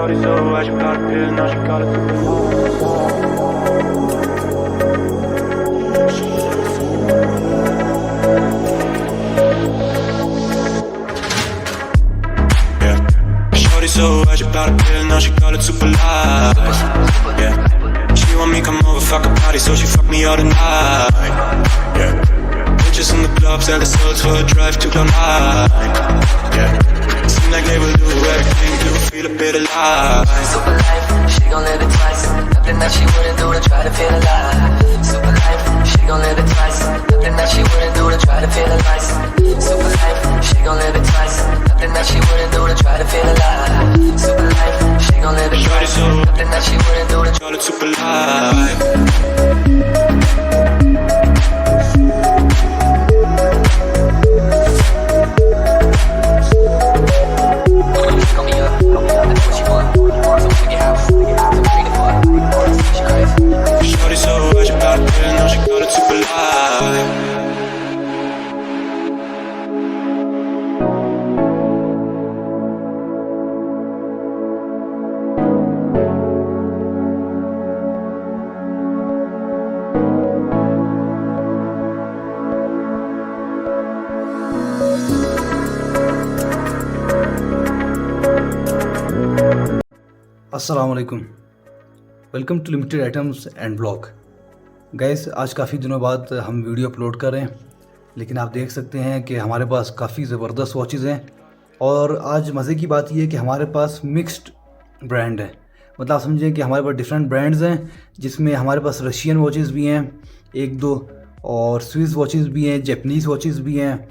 Shorty so why she got a pill, now she got it. Yeah. Shorty so why she got a pill, now she got it super light. Yeah. She want me come over, fuck a party, so she fuck me all the night. Yeah. Bitches in the club, sell the souls for a drive to the night. Yeah. Seem like they will do everything to feel a bit alive. Super life, she gon' live it twice. Nothing that she wouldn't do to try to feel alive. Super life, she gon' live it twice. Nothing that she wouldn't do to try to feel alive. Super life, she gon' live it twice. Nothing that she wouldn't do to try to feel alive. Super life, she gon' live it twice. Nothing that she wouldn't do to try Call it super life. Shorty so why she got a pill, now she got it super light. अस्सलाम वालेकुम, welcome to limited items and blog. Guys, आज काफ़ी दिनों बाद हम video upload कर रहे हैं, लेकिन आप देख सकते हैं कि हमारे पास काफ़ी ज़बरदस्त वॉचेज़ हैं। और आज मज़े की बात यह है कि हमारे पास मिक्स्ड ब्रांड है। मतलब आप समझें कि हमारे पास डिफरेंट ब्रांड्स हैं, जिसमें हमारे पास रशियन वॉचेज़ भी हैं एक दो, और स्विस वॉचेज़ भी हैं, जापानीज़ वॉचेज़ भी हैं।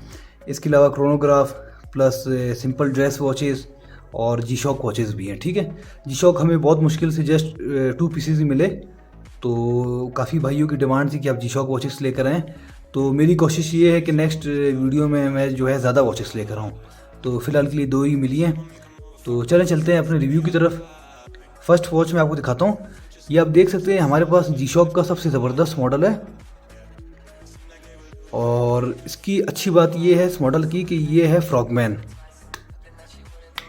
इसके अलावा chronograph plus simple dress watches और जी शॉक वॉचेज़ भी हैं। ठीक है, जी शॉक हमें बहुत मुश्किल से जस्ट 2 पीसेज ही मिले, तो काफ़ी भाइयों की डिमांड थी कि आप जी शॉक वॉचेस लेकर आएँ। तो मेरी कोशिश ये है कि नेक्स्ट वीडियो में मैं जो है ज़्यादा वॉचेस लेकर आऊँ। तो फ़िलहाल के लिए 2 ही मिली हैं। तो चलते हैं अपने रिव्यू की तरफ। फर्स्ट वॉच मैं आपको दिखाता हूँ। ये आप देख सकते हैं हमारे पास जी शॉक का सबसे ज़बरदस्त मॉडल है। और इसकी अच्छी बात ये है इस मॉडल की कि ये है फ्रॉगमैन।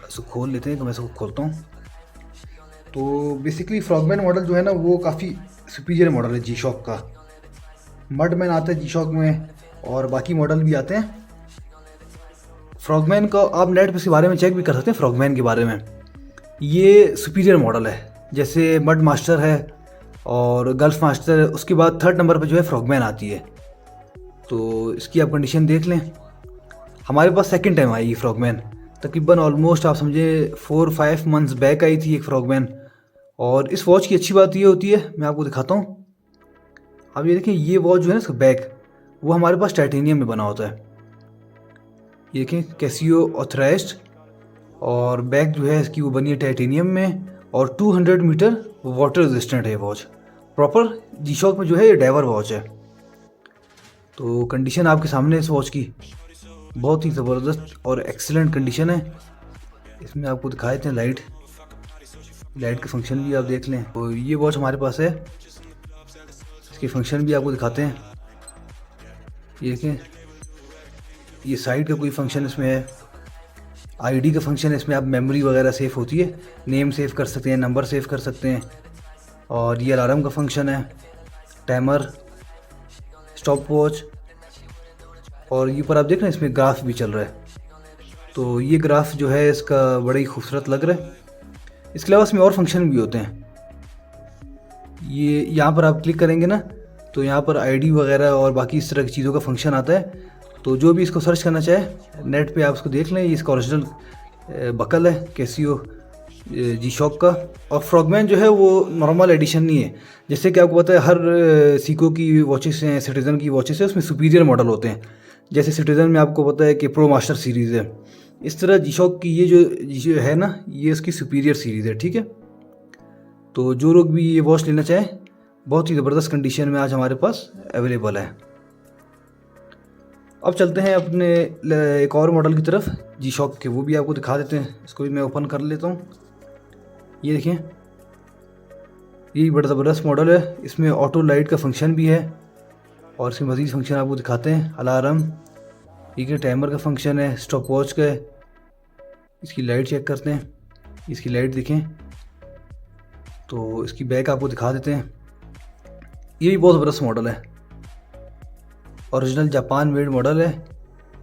इसको खोल लेते हैं, तो मैं इसको खोलता हूँ। तो बेसिकली फ्रॉगमैन मॉडल जो है ना, वो काफ़ी सुपीरियर मॉडल है जी शॉक का। मडमैन आता है जी शॉक में, और बाकी मॉडल भी आते हैं। फ्रॉगमैन का आप नेट पे इसके बारे में चेक भी कर सकते हैं। फ्रॉगमैन के बारे में ये सुपीरियर मॉडल है, जैसे मड मास्टर है और गल्फ मास्टर है, उसके बाद 3rd नंबर पे जो है फ्रॉगमैन आती है। तो इसकी आप कंडीशन देख लें। हमारे पास सेकंड टाइम आई फ्रॉगमैन, तकरीबन ऑलमोस्ट आप समझे 4-5 मंथ्स बैक आई थी एक फ्रॉगमैन। और इस वॉच की अच्छी बात ये होती है, मैं आपको दिखाता हूँ। अब ये देखें, ये वॉच जो है ना, इसका बैक वो हमारे पास टाइटेनियम में बना होता है। ये देखें, कैसियो ऑथराइज्ड, और बैक जो है इसकी वो बनी है टाइटेनियम में, और 200 मीटर वाटर रेजिस्टेंट है ये वॉच। प्रॉपर जी शॉक में जो है ये डाइवर वॉच है। तो कंडीशन आपके सामने इस वॉच की बहुत ही ज़बरदस्त और एक्सीलेंट कंडीशन है। इसमें आपको दिखाए थे लाइट के फंक्शन भी आप देख लें। तो ये वॉच हमारे पास है, इसके फंक्शन भी आपको दिखाते हैं। ये देखें, ये साइड का कोई फंक्शन इसमें है, आईडी का फंक्शन है। इसमें आप मेमोरी वगैरह सेव होती है, नेम सेव कर सकते हैं, नंबर सेव कर सकते हैं। और ये अलार्म का फंक्शन है, टाइमर, स्टॉप वॉच, और ये पर आप देख रहे हैं इसमें ग्राफ भी चल रहा है। तो ये ग्राफ जो है इसका बड़ा ही खूबसूरत लग रहा है। इसके अलावा इसमें और फंक्शन भी होते हैं। ये यहाँ पर आप क्लिक करेंगे ना, तो यहाँ पर आईडी वगैरह और बाकी इस तरह की चीज़ों का फंक्शन आता है। तो जो भी इसको सर्च करना चाहे नेट पे आप इसको देख लें। ये इसका ओरिजिनल बकल है कैसियो जी शॉक का। और फ्रॉगमैन जो है वो नॉर्मल एडिशन नहीं है। जैसे कि आपको पता है हर सीको की वॉचेस हैं, सिटीज़न की वॉचेस हैं, उसमें सुपीरियर मॉडल होते हैं। जैसे सिटीज़न में आपको पता है कि प्रो मास्टर सीरीज़ है, इस तरह जी शॉक की ये जो है ना, ये इसकी सुपीरियर सीरीज़ है। ठीक है, तो जो लोग भी ये वॉच लेना चाहें, बहुत ही ज़बरदस्त कंडीशन में आज हमारे पास अवेलेबल है। अब चलते हैं अपने एक और मॉडल की तरफ जी शॉक के, वो भी आपको दिखा देते हैं। इसको भी मैं ओपन कर लेता हूँ। ये देखिए, ये बड़ा ज़बरदस्त मॉडल है। इसमें ऑटो लाइट का फंक्शन भी है, और इसमें मज़ीद फंक्शन आपको दिखाते हैं। अलार्म, ये टाइमर का फंक्शन है, स्टॉप वॉच का है। इसकी लाइट चेक करते हैं। इसकी लाइट देखें, तो इसकी बैक आपको दिखा देते हैं। ये भी बहुत ज़बरदस्त मॉडल है, ओरिजिनल जापान मेड मॉडल है,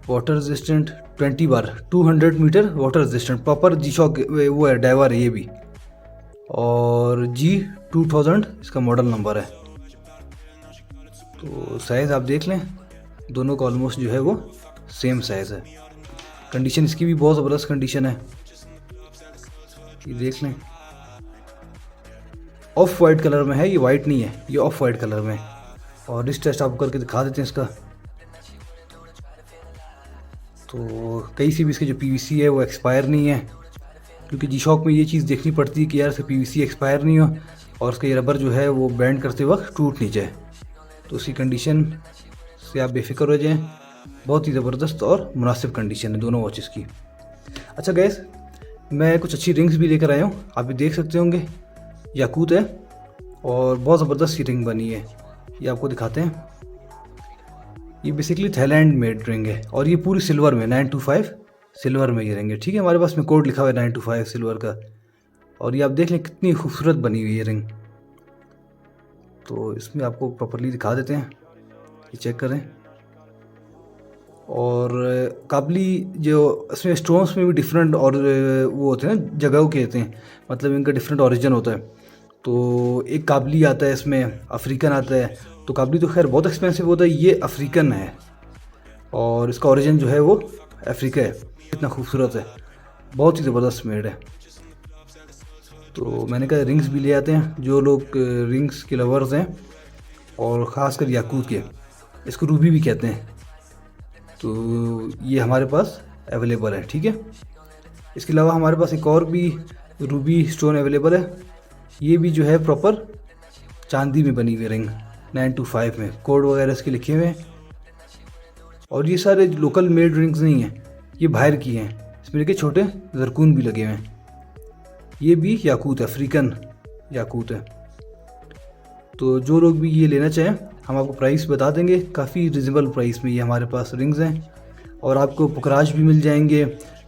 वाटर रेजिस्टेंट 20 बार 200 मीटर वाटर रेजिस्टेंट, प्रॉपर जी शॉक वो है, डाइवर है ये भी, और G2000 इसका मॉडल नंबर है। तो साइज़ आप देख लें, दोनों का ऑलमोस्ट जो है वो सेम साइज़ है। कंडीशन इसकी भी बहुत ज़बरदस्त कंडीशन है, ये देख लें। ऑफ वाइट कलर में है, ये वाइट नहीं है, ये ऑफ वाइट कलर में है। और रिस्ट टेस्ट आपको करके दिखा देते हैं इसका। तो कहीं से भी इसके जो PVC है वो एक्सपायर नहीं है, क्योंकि जी शॉक में ये चीज़ देखनी पड़ती है कि यार इसका PVC एक्सपायर नहीं हो और उसका ये रबर जो है वो बैंड करते वक्त टूट नहीं जाए। तो उसकी कंडीशन से आप बेफिक्र हो जाएं, बहुत ही ज़बरदस्त और मुनासिब कंडीशन है दोनों वॉचेस की। अच्छा गैस, मैं कुछ अच्छी रिंग्स भी लेकर आया हूँ, आप भी देख सकते होंगे। याकूत है और बहुत ज़बरदस्त सी रिंग बनी है, ये आपको दिखाते हैं। ये बेसिकली थाईलैंड मेड रिंग है और ये पूरी सिल्वर में 925 सिल्वर में ये रिंग है। ठीक है, हमारे पास में कोड लिखा हुआ है 925 सिल्वर का। और ये आप देख लें कितनी खूबसूरत बनी हुई है रिंग। तो इसमें आपको प्रॉपर्ली दिखा देते हैं, ये चेक करें। और काबली जो इसमें स्टोन्स में भी डिफरेंट और वो होते हैं ना, जगहों के होते हैं, मतलब इनका डिफरेंट ओरिजिन होता है। तो एक काबली आता है इसमें, अफ्रीकन आता है। तो काबली तो खैर बहुत एक्सपेंसिव होता है, ये अफ्रीकन है और इसका ओरिजिन जो है वो अफ्रीका है। इतना खूबसूरत है, बहुत ही ज़बरदस्त मेड है। तो मैंने कहा रिंग्स भी ले आते हैं, जो लोग रिंग्स के लवर्स हैं और ख़ासकर याकूत के, इसको रूबी भी कहते हैं। तो ये हमारे पास अवेलेबल है। ठीक है, इसके अलावा हमारे पास एक और भी रूबी स्टोन अवेलेबल है। ये भी जो है प्रॉपर चांदी में बनी हुई रिंग 925 में, कोड वगैरह इसके लिखे हुए हैं। और ये सारे लोकल मेड रिंग्स नहीं हैं, ये बाहर की हैं। इसमें देखिए छोटे जरकून भी लगे हुए हैं। ये भी याकूत है, अफ्रीकन याकूत है। तो जो लोग भी ये लेना चाहें, हम आपको प्राइस बता देंगे, काफ़ी रिजनेबल प्राइस में ये हमारे पास रिंग्स हैं। और आपको पुखराज भी मिल जाएंगे,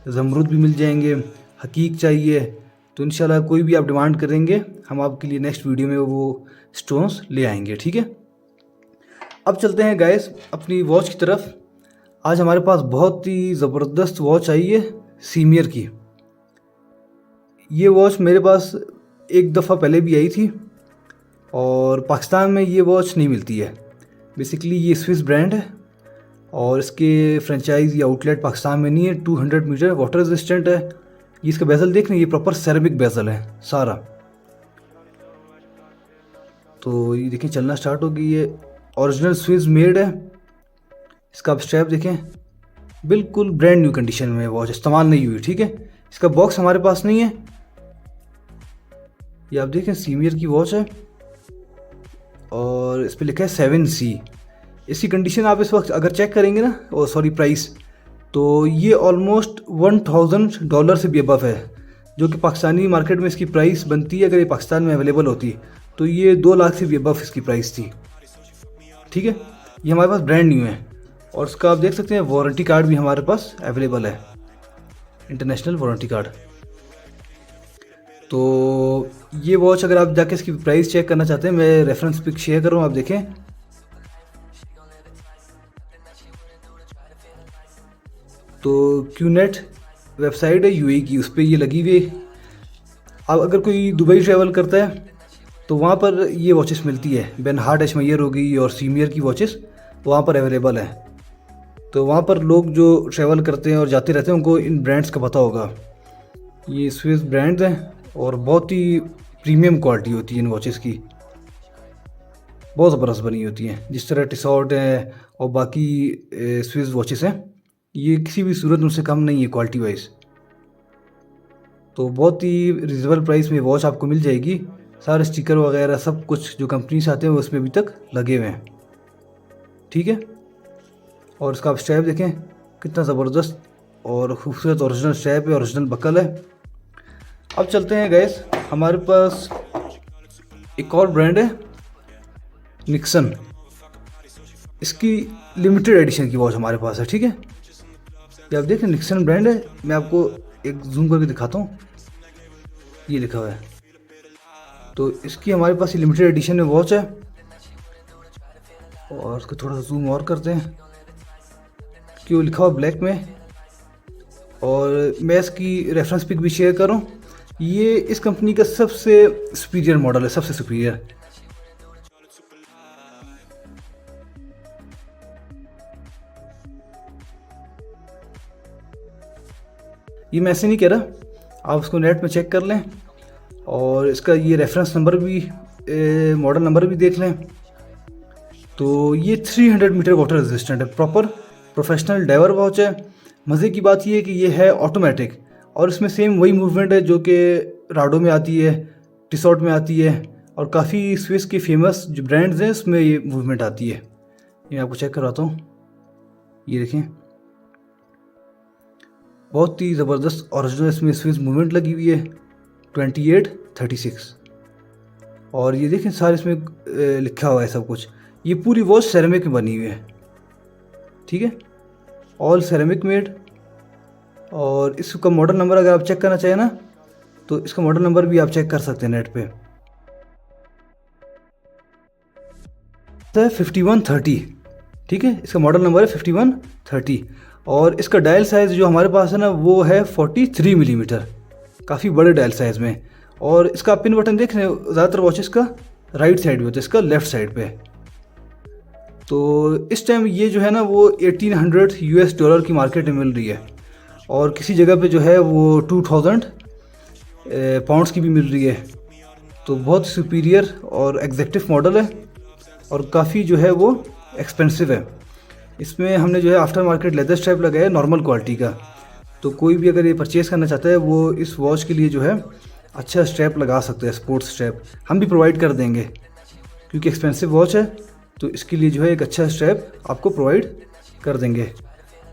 ज़मरुद भी मिल जाएंगे, हकीक चाहिए तो इंशाल्लाह कोई भी आप डिमांड करेंगे, हम आपके लिए नेक्स्ट वीडियो में वो स्टोन्स ले आएंगे। ठीक है, अब चलते हैं गाइस अपनी वॉच की तरफ। आज हमारे पास बहुत ही ज़बरदस्त वॉच आई है सीमियर की। ये वॉच मेरे पास एक दफ़ा पहले भी आई थी और पाकिस्तान में ये वॉच नहीं मिलती है। बेसिकली ये स्विस ब्रांड है और इसके फ्रेंचाइज या आउटलेट पाकिस्तान में नहीं है। 200 मीटर वाटर रेजिस्टेंट है। ये इसका बेजल देख रहे हैं, ये प्रॉपर सेरेमिक बेजल है सारा। तो ये देखें चलना स्टार्ट हो गई, ये ओरिजिनल स्विस मेड है। इसका आप स्ट्रैप देखें, बिल्कुल ब्रांड न्यू कंडीशन में वॉच, इस्तेमाल नहीं हुई। ठीक है, इसका बॉक्स हमारे पास नहीं है। ये आप देखें सीमियर की वॉच है और इस पर लिखा है 7C। इसकी कंडीशन आप इस वक्त अगर चेक करेंगे ना, ओ सॉरी प्राइस, तो ये ऑलमोस्ट $1000 से भी अबव है, जो कि पाकिस्तानी मार्केट में इसकी प्राइस बनती है। अगर ये पाकिस्तान में अवेलेबल होती तो ये 2 लाख से भी अबव इसकी प्राइस थी। ठीक है, ये हमारे पास ब्रांड न्यू है और उसका आप देख सकते हैं वारंटी कार्ड भी हमारे पास अवेलेबल है, इंटरनेशनल वारंटी कार्ड। तो ये वॉच अगर आप जाके इसकी प्राइस चेक करना चाहते हैं, मैं रेफरेंस पिक शेयर कर रहा हूँ, आप देखें। तो क्यूनेट वेबसाइट है UAE की, उस पर ये लगी हुई है। अब अगर कोई दुबई ट्रैवल करता है तो वहाँ पर ये वॉचेस मिलती है। बेनहार्ड एशमेयर हो गई और सीमियर की वॉचेस वहाँ पर अवेलेबल है। तो वहाँ पर लोग जो ट्रैवल करते हैं और जाते रहते हैं उनको इन ब्रांड्स का पता होगा। ये स्विस ब्रांड्स हैं और बहुत ही प्रीमियम क्वालिटी होती है इन वॉचेस की, बहुत ज़बरदस्त बनी होती हैं। जिस तरह टिसॉट है और बाकी स्विस वॉचेस हैं, ये किसी भी सूरत उनसे कम नहीं है क्वालिटी वाइज। तो बहुत ही रिजनेबल प्राइस में वॉच आपको मिल जाएगी। सारे स्टिकर वगैरह सब कुछ जो कंपनी से आते हैं उसमें अभी तक लगे हुए हैं। ठीक है, और इसका आप स्ट्रैप देखें कितना ज़बरदस्त और खूबसूरत ओरिजिनल स्ट्रैप है, ओरिजिनल बकल है। अब चलते हैं गैस, हमारे पास एक और ब्रांड है निक्सन। इसकी लिमिटेड एडिशन की वॉच हमारे पास है। ठीक है, ये आप देखें निक्सन ब्रांड है। मैं आपको एक जूम करके दिखाता हूँ, ये लिखा हुआ है तो इसकी हमारे पास लिमिटेड एडिशन में वॉच है, और उसको थोड़ा सा जूम और करते हैं कि वो लिखा हुआ ब्लैक में। और मैं इसकी रेफरेंस पिक भी शेयर करूं। ये इस कंपनी का सबसे सुपीरियर मॉडल है, सबसे सुपीरियर। ये मैं ऐसे नहीं कह रहा, आप उसको नेट में चेक कर लें और इसका ये रेफरेंस नंबर भी, मॉडल नंबर भी देख लें। तो ये 300 मीटर वाटर रेजिस्टेंट है, प्रॉपर प्रोफेशनल डाइवर वॉच है। मज़े की बात ये है कि ये है ऑटोमेटिक, और इसमें सेम वही मूवमेंट है जो कि राडो में आती है, टिसॉट में आती है, और काफ़ी स्विस के फेमस जो ब्रांड्स हैं उसमें ये मूवमेंट आती है। ये मैं आपको चेक करवाता हूँ। ये देखें, बहुत ही ज़बरदस्त ओरिजिनल इसमें स्विस मूवमेंट लगी हुई है 2836। और ये देखें सारे इसमें लिखा हुआ है सब कुछ। ये पूरी वॉच सेरेमिक में बनी हुई है, ठीक है, ऑल सेरेमिक मेड। और इसका मॉडल नंबर अगर आप चेक करना चाहें ना, तो इसका मॉडल नंबर भी आप चेक कर सकते हैं नेट पे। 5130, ठीक है, इसका मॉडल नंबर है 5130। और इसका डायल साइज़ जो हमारे पास है ना वो है 43 मिलीमीटर, काफ़ी बड़े डायल साइज़ में। और इसका पिन बटन देख रहे हैं, ज़्यादातर वॉचेस का राइट साइड में होता है, इसका लेफ़्ट साइड पे। तो इस टाइम ये जो है ना वो $1800 US की मार्केट में मिल रही है, और किसी जगह पे जो है वो 2000 पाउंड्स की भी मिल रही है। तो बहुत सुपीरियर और एग्जैक्टिव मॉडल है, और काफ़ी जो है वो एक्सपेंसिव है। इसमें हमने जो है आफ्टर मार्केट लेदर स्ट्रैप लगाया है नॉर्मल क्वालिटी का। तो कोई भी अगर ये परचेज़ करना चाहता है वो इस वॉच के लिए जो है अच्छा स्ट्रैप लगा सकते हैं, स्पोर्ट्स स्ट्रैप हम भी प्रोवाइड कर देंगे, क्योंकि एक्सपेंसिव वॉच है तो इसके लिए जो है एक अच्छा स्ट्रैप आपको प्रोवाइड कर देंगे।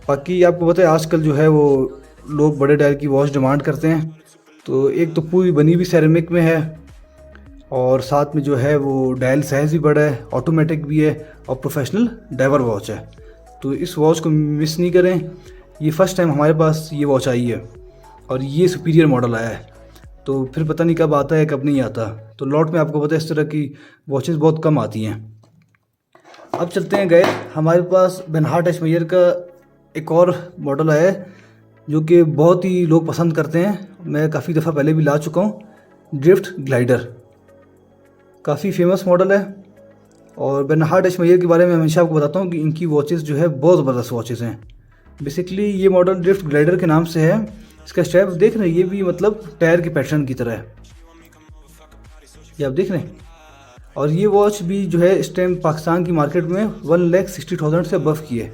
बाकी आपको पता है आजकल जो है वो लोग बड़े डायल की वॉच डिमांड करते हैं। तो एक तो पूरी बनी हुई सेरेमिक में है, और साथ में जो है वो डायल साइज़ भी बड़ा है, ऑटोमेटिक भी है, और प्रोफेशनल डाइवर वॉच है। तो इस वॉच को मिस नहीं करें। ये फ़र्स्ट टाइम हमारे पास ये वॉच आई है, और ये सुपीरियर मॉडल आया है। तो फिर पता नहीं कब आता है कब नहीं आता। तो लॉट में आपको पता है इस तरह की वॉचेस बहुत कम आती हैं। अब चलते हैं गए, हमारे पास बेनहार्ट एशमेयर का एक और मॉडल आया है जो कि बहुत ही लोग पसंद करते हैं। मैं काफ़ी दफ़ा पहले भी ला चुका हूँ, ड्रिफ्ट ग्लाइडर, काफ़ी फेमस मॉडल है। और बेनहार्ट एशमेयर के बारे में हमेशा आपको बताता हूँ कि इनकी वॉचेस जो है बहुत ज़बरदस्त वॉचेस हैं। बेसिकली ये मॉडल ड्रिफ्ट ग्लाइडर के नाम से है। इसका स्ट्रैप देख रहे हैं, ये भी मतलब टायर के पैटर्न की तरह है, ये आप देख रहे हैं। और ये वॉच भी जो है इस टाइम पाकिस्तान की मार्केट में 1,60,000 से अबव की है।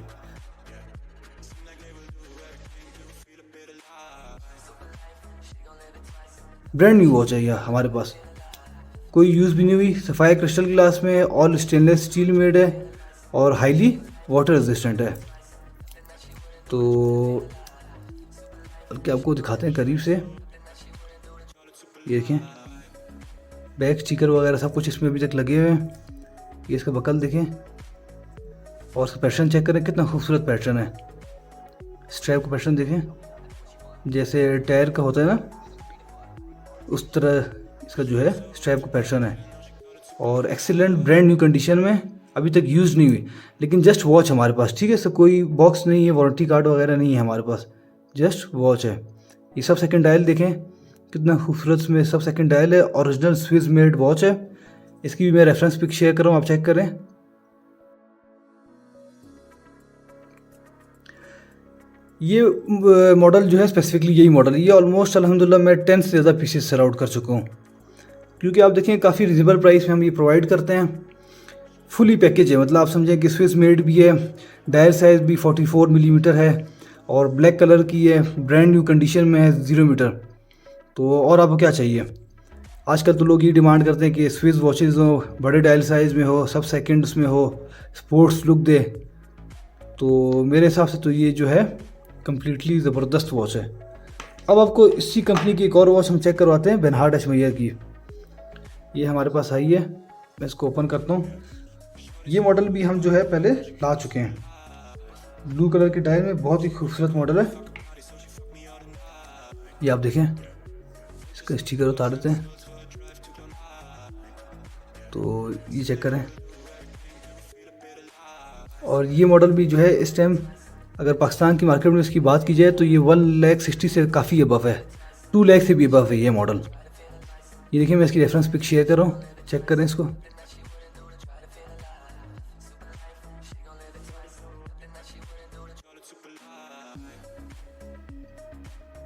ब्रांड न्यू वॉच है यह हमारे पास, कोई यूज़ भी नहीं हुई, सफ़ायर क्रिस्टल ग्लास में, ऑल स्टेनलेस स्टील मेड है, और हाईली वाटर रेजिस्टेंट है। तो क्या आपको दिखाते हैं करीब से, ये देखें बैक स्टिकर वगैरह सब कुछ इसमें अभी तक लगे हुए हैं। ये इसका बकल देखें, और इसका पैटर्न चेक करें, कितना खूबसूरत पैटर्न है। स्ट्रैप का पैटर्न देखें, जैसे टायर का होता है ना उस तरह इसका जो है स्ट्रैप का पैटर्न है। और एक्सीलेंट ब्रांड न्यू कंडीशन में, अभी तक यूज़ नहीं हुई, लेकिन जस्ट वॉच हमारे पास, ठीक है। इससे कोई बॉक्स नहीं है, वारंटी कार्ड वगैरह नहीं है हमारे पास, जस्ट वॉच है। ये सब सेकंड डायल देखें, कितना खूबसूरत में सब सेकंड डायल है, ओरिजिनल स्विस मेड वॉच है। इसकी भी मैं रेफरेंस पिक शेयर कर रहा हूँ, आप चेक करें। ये मॉडल जो है स्पेसिफिकली यही मॉडल, ये ऑलमोस्ट अल्हम्दुलिल्लाह मैं 10 से ज़्यादा पीसेस सेल आउट कर चुका हूँ, क्योंकि आप देखें काफ़ी रिजनेबल प्राइस में हम ये प्रोवाइड करते हैं। फुली पैकेज है, मतलब आप समझें कि स्विस मेड भी है, डायल साइज़ भी 44 मिलीमीटर है, और ब्लैक कलर की है, ब्रांड न्यू कंडीशन में है, 0 मीटर। तो और आपको क्या चाहिए। आजकल तो लोग ये डिमांड करते हैं कि स्विस वॉचेज़ हो, बड़े डायल साइज़ में हो, सब सेकंड्स में हो, स्पोर्ट्स लुक दे। तो मेरे हिसाब से तो ये जो है कम्प्लीटली ज़बरदस्त वॉच है। अब आपको इसी कंपनी की एक और वॉच हम चेक करवाते हैं, बेनहार्ट एशमेयर की। ये हमारे पास आई है, मैं इसको ओपन करता हूँ। ये मॉडल भी हम जो है पहले ला चुके हैं, ब्लू कलर के डायल में, बहुत ही खूबसूरत मॉडल है। ये आप देखें, इसका स्टिकर उतार देते हैं, तो ये चेक करें। और ये मॉडल भी जो है इस टाइम अगर पाकिस्तान की मार्केट में इसकी बात की जाए तो ये 1,60,000 से काफ़ी अबव है, 2 लाख से भी अबव है ये मॉडल। ये देखिए मैं इसकी रेफरेंस पिक शेयर कर रहा हूँ, चेक करें इसको।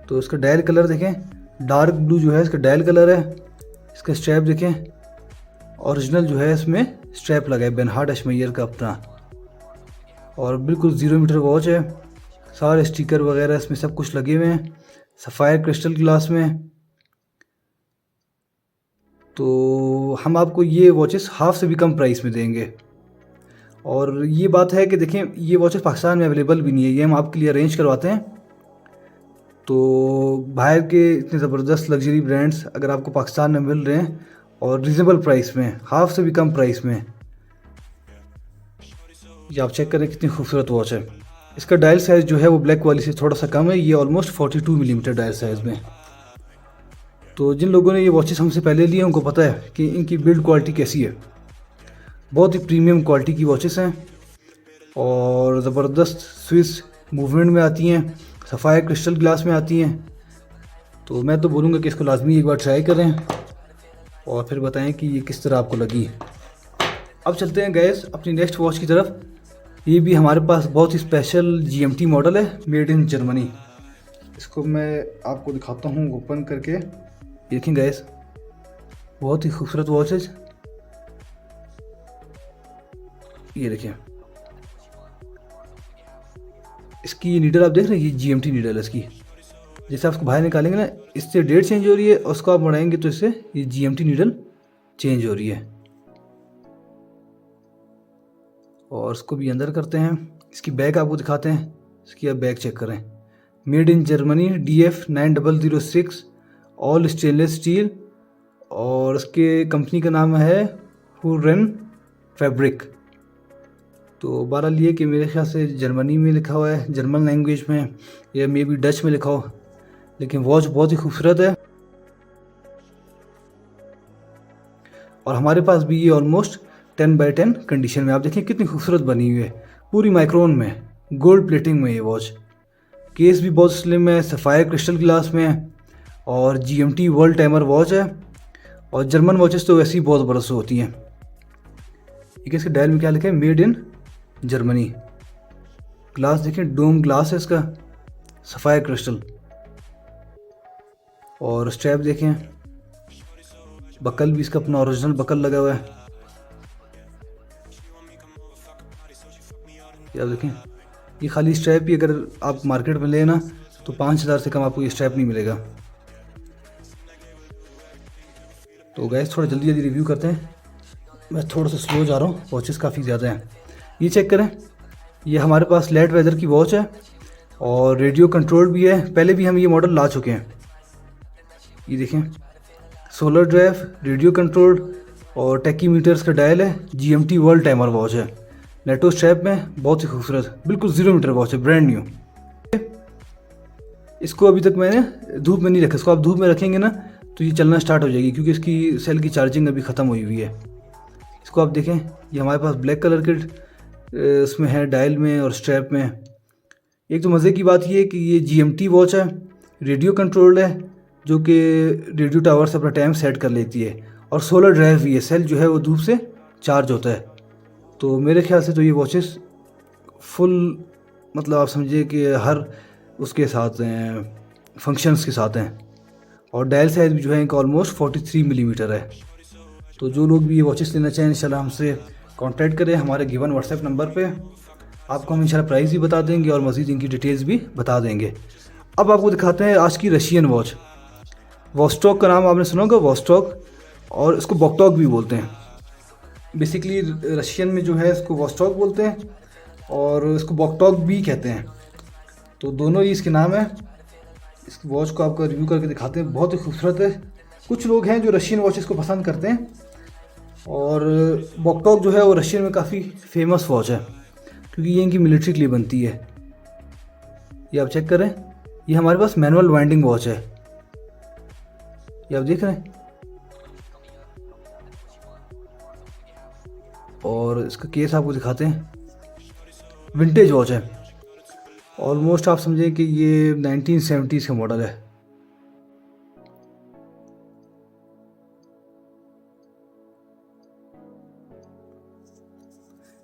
तो इसका डायल कलर देखें, डार्क ब्लू जो है इसका डायल कलर है। इसका स्ट्रैप देखें, ओरिजिनल जो है इसमें स्ट्रैप लगा है बेनहार्ड एशमेयर का अपना, और बिल्कुल 0 मीटर वॉच है। सारे स्टिकर वगैरह इसमें सब कुछ लगे हुए हैं, सफ़ायर क्रिस्टल ग्लास में। तो हम आपको ये वॉचेस हाफ से भी कम प्राइस में देंगे। और ये बात है कि देखें ये वॉचेस पाकिस्तान में अवेलेबल भी नहीं है, ये हम आपके लिए अरेंज करवाते हैं। तो बाहर के इतने ज़बरदस्त लग्जरी ब्रांड्स अगर आपको पाकिस्तान में मिल रहे हैं और रिजनेबल प्राइस में, हाफ से भी कम प्राइस में, ये आप चेक करें कितनी खूबसूरत वॉच है। इसका डायल साइज़ जो है वो ब्लैक वाली से थोड़ा सा कम है, ये ऑलमोस्ट 42 मिलीमीटर डायल साइज़ में। तो जिन लोगों ने ये वॉचेस हमसे पहले लिए उनको पता है कि इनकी बिल्ड क्वालिटी कैसी है। बहुत ही प्रीमियम क्वालिटी की वॉचेस हैं और ज़बरदस्त स्विस मूवमेंट में आती हैं, सफ़ायर क्रिस्टल ग्लास में आती हैं। तो मैं तो बोलूँगा कि इसको लाजमी एक बार ट्राई करें और फिर बताएं कि ये किस तरह आपको लगी। अब चलते हैं गैस अपनी नेक्स्ट वॉच की तरफ। ये भी हमारे पास बहुत ही स्पेशल GMT मॉडल है, मेड इन जर्मनी। इसको मैं आपको दिखाता हूँ ओपन करके। देखें गैस, बहुत ही खूबसूरत वॉच है। ये देखिए इसकी नीडल आप देख रहे हैं, ये GMT नीडल है इसकी। जैसे आप उसको बाहर निकालेंगे ना, इससे डेट चेंज हो रही है, और उसको आप बढ़ाएंगे तो इससे ये GMT नीडल चेंज हो रही है। और इसको भी अंदर करते हैं। इसकी बैग आपको दिखाते हैं, इसकी आप बैग चेक करें। Made in Germany DF 9006 all stainless steel, और इसके कंपनी का नाम है हुर्रेन फैब्रिक। तो बहरहाल ये कि मेरे ख्याल से जर्मनी में लिखा हुआ है, जर्मन लैंग्वेज में, या मे बी डच में लिखा हो, लेकिन वॉच बहुत ही खूबसूरत है। और हमारे पास भी ये ऑलमोस्ट 10/10 कंडीशन में, आप देखें कितनी खूबसूरत बनी हुई है, पूरी माइक्रोन में, गोल्ड प्लेटिंग में ये वॉच। केस भी बहुत स्लिम है, सफ़ायर क्रिस्टल ग्लास में है, और GMT वर्ल्ड टाइमर वॉच है। और जर्मन वॉचेस तो वैसे ही बहुत बरस होती हैं। ठीक है, इसके डायल में क्या लिखा है, मेड इन जर्मनी। ग्लास देखें, डोम ग्लास है इसका, सफ़ायर क्रिस्टल। और स्ट्रैप देखें, बकल भी इसका अपना ओरिजिनल बकल लगा हुआ है। ये आप देखें, ये खाली स्ट्रैप ही अगर आप मार्केट में लेना तो 5,000 से कम आपको ये स्ट्रैप नहीं मिलेगा। तो गैस थोड़ा जल्दी जल्दी रिव्यू करते हैं, मैं थोड़ा सा स्लो जा रहा हूँ, वॉचेस काफ़ी ज़्यादा हैं। ये चेक करें, ये हमारे पास लेट वेदर की वॉच है और रेडियो कंट्रोल भी है। पहले भी हम ये मॉडल ला चुके हैं। ये देखें, सोलर ड्राइव, रेडियो कंट्रोल और टेकीमीटर्स का डायल है। GMT वर्ल्ड टाइमर वॉच है, नेटो स्ट्रैप में, बहुत ही खूबसूरत, बिल्कुल 0 मीटर वॉच है, ब्रांड न्यू। इसको अभी तक मैंने धूप में नहीं रखा, इसको आप धूप में रखेंगे ना तो ये चलना स्टार्ट हो जाएगी, क्योंकि इसकी सेल की चार्जिंग अभी ख़त्म हुई हुई है। इसको आप देखें, ये हमारे पास ब्लैक कलर के इसमें है, डायल में और स्ट्रैप में। एक तो मज़े की बात ये है कि ये GMT वॉच है, रेडियो कंट्रोल्ड है, जो कि रेडियो टावर से अपना टाइम सेट कर लेती है, और सोलर ड्राइव भी है, सेल जो है वो धूप से चार्ज होता है। तो मेरे ख्याल से तो ये वॉचेस फुल, मतलब आप समझिए कि हर उसके साथ हैं, फंक्शंस के साथ हैं। और डायल साइज़ भी जो है इनका ऑलमोस्ट 43 मिलीमीटर है। तो जो लोग भी ये वॉचेस लेना चाहें इंशाल्लाह हमसे कांटेक्ट करें हमारे गिवन व्हाट्सएप नंबर पे। आपको हम इंशाल्लाह प्राइस भी बता देंगे और मज़ीद इनकी डिटेल्स भी बता देंगे। अब आपको दिखाते हैं आज की रशियन वॉच। वॉस्टॉक का नाम आपने सुना होगा, वॉस्टॉक, और इसको बॉकटॉक भी बोलते हैं। बेसिकली रशियन में जो है इसको वॉस्टॉक बोलते हैं और इसको बॉकटॉक भी कहते हैं। तो दोनों ही इसके नाम है। इस वॉच को आपको रिव्यू करके दिखाते हैं, बहुत ही खूबसूरत है। कुछ लोग हैं जो रशियन वॉचेस को पसंद करते हैं, और बॉकटॉक जो है वो रशियन में काफ़ी फेमस वॉच है, क्योंकि ये इनकी मिलिट्री के लिए बनती है। ये आप चेक करें, ये हमारे पास मैनुअल वाइंडिंग वॉच है, ये आप देख रहे हैं। और इसका केस आपको दिखाते हैं। विंटेज वॉच है, ऑलमोस्ट आप समझें कि ये 1970s का मॉडल है।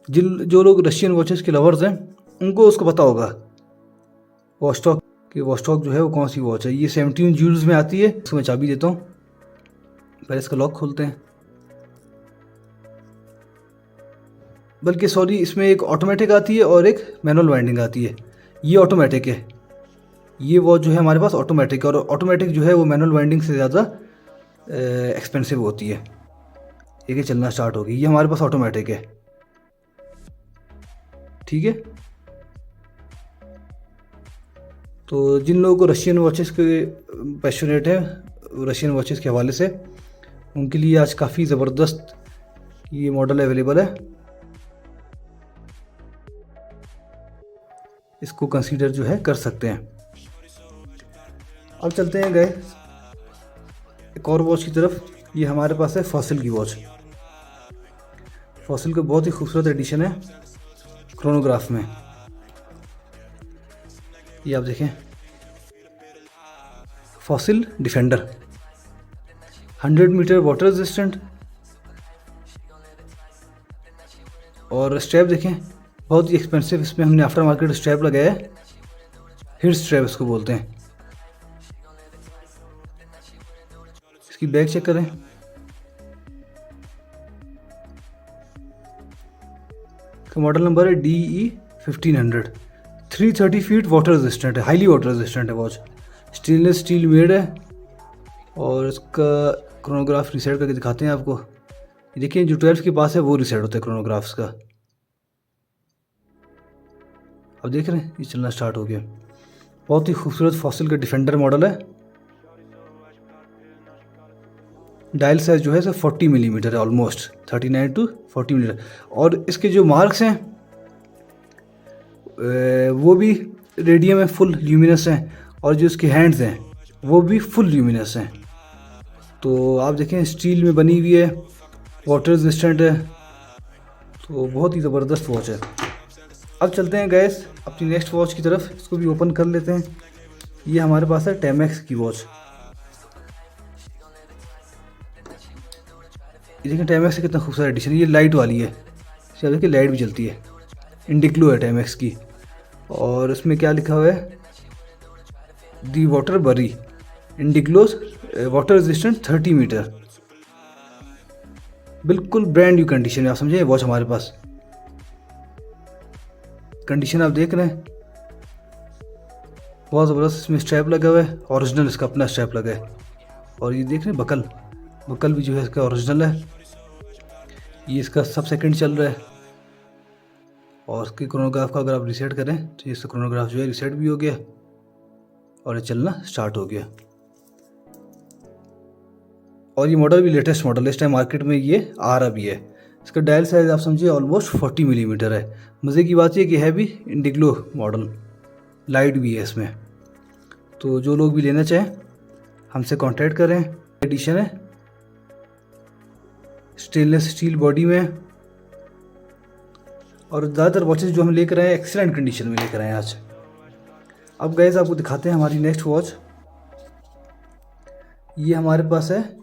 जो लोग रशियन वॉचेस के लवर्स हैं उनको उसको पता होगा वॉचटॉक कि वॉचटॉक जो है वो कौन सी वॉच है। ये 17 जूल्स में आती है। इसको मैं चाबी देता हूँ, पहले इसका लॉक खोलते हैं। बल्कि सॉरी, इसमें एक ऑटोमेटिक आती है और एक मैनुअल वाइंडिंग आती है। ये ऑटोमेटिक है, ये वॉच जो है हमारे पास ऑटोमेटिक है, और ऑटोमेटिक जो है वो मैनुअल वाइंडिंग से ज़्यादा एक्सपेंसिव होती है। ये चलना स्टार्ट होगी, ये हमारे पास ऑटोमेटिक है। ठीक है, तो जिन लोगों को रशियन वॉचेस के पैशनेट है रशियन वॉचेस के हवाले से, उनके लिए आज काफ़ी ज़बरदस्त ये मॉडल अवेलेबल है। इसको कंसीडर जो है कर सकते हैं। अब चलते हैं गए एक और वॉच की तरफ। ये हमारे पास है फॉसिल की वॉच। फॉसिल का बहुत ही खूबसूरत एडिशन है क्रोनोग्राफ में। ये आप देखें, Fossil Defender 100 metre water resistant, और स्ट्रैप देखें बहुत ही एक्सपेंसिव। इसमें हमने आफ्टर मार्केट स्ट्रैप लगाया है, हिट स्ट्रैप इसको बोलते हैं। इसकी बैग चेक करें, इसका मॉडल नंबर है DE 1500। 330 फीट वाटर रेजिस्टेंट है, हाईली वाटर रेजिस्टेंट है वॉच। स्टेनलेस स्टील मेड है, और इसका क्रोनोग्राफ रीसेट करके दिखाते हैं आपको। ये देखिए, जो 12 के पास है वो रीसेट होता है क्रोनोग्राफ्स का। अब देख रहे हैं ये चलना स्टार्ट हो गया। बहुत ही खूबसूरत फॉसिल का डिफेंडर मॉडल है। डायल साइज जो है सर 40 मिलीमीटर है, ऑलमोस्ट 39 to 40 मिलीमीटर। और इसके जो मार्क्स हैं वो भी रेडियम है, फुल ल्यूमिनस हैं, और जो इसके हैंड्स हैं वो भी फुल ल्यूमिनस हैं। तो आप देखें स्टील में बनी हुई है, वाटर रेजिस्टेंट है, तो बहुत ही ज़बरदस्त वॉच है। अब चलते हैं गैस अपनी नेक्स्ट वॉच की तरफ, इसको भी ओपन कर लेते हैं। ये हमारे पास है टेमेक्स की वॉच। ये देखें टेमेक्स का कितना खूबसूरत एडिशन है। ये लाइट वाली है, इससे देखिए लाइट भी जलती है। इंडिग्लो है टेमेक्स की, और इसमें क्या लिखा हुआ है, दी वाटर बरी इंडिग्लोस वाटर रेजिस्टेंट 30 मीटर। बिल्कुल ब्रांड न्यू कंडीशन है, आप समझे। वॉच हमारे पास कंडीशन आप देख रहे हैं, बहुत ज़बरदस्त। इसमें स्ट्रैप लगा हुआ है, ओरिजिनल इसका अपना स्ट्रैप लगा है। और ये देख रहे हैं बकल भी जो है इसका ओरिजिनल है। ये इसका सब सेकंड चल रहा है, और इसके क्रोनोग्राफ का अगर आप रीसेट करें तो इसका क्रोनोग्राफ जो है रीसेट भी हो गया, और ये चलना स्टार्ट हो गया। और ये मॉडल भी लेटेस्ट मॉडल है, इस टाइम मार्केट में ये आ रहा भी है। इसका डायल साइज आप समझिए ऑलमोस्ट 40 मिलीमीटर है। मज़े की बात ये कि है भी इंडिग्लो मॉडल, लाइट भी है इसमें। तो जो लोग भी लेना चाहें हमसे कांटेक्ट करें। एडिशन है, स्टेनलेस स्टील बॉडी में, और ज़्यादातर वॉचेस जो हम लेकर आए एक्सीलेंट कंडीशन में लेकर आए आज। अब गाइस आपको दिखाते हैं हमारी नेक्स्ट वॉच। ये हमारे पास है,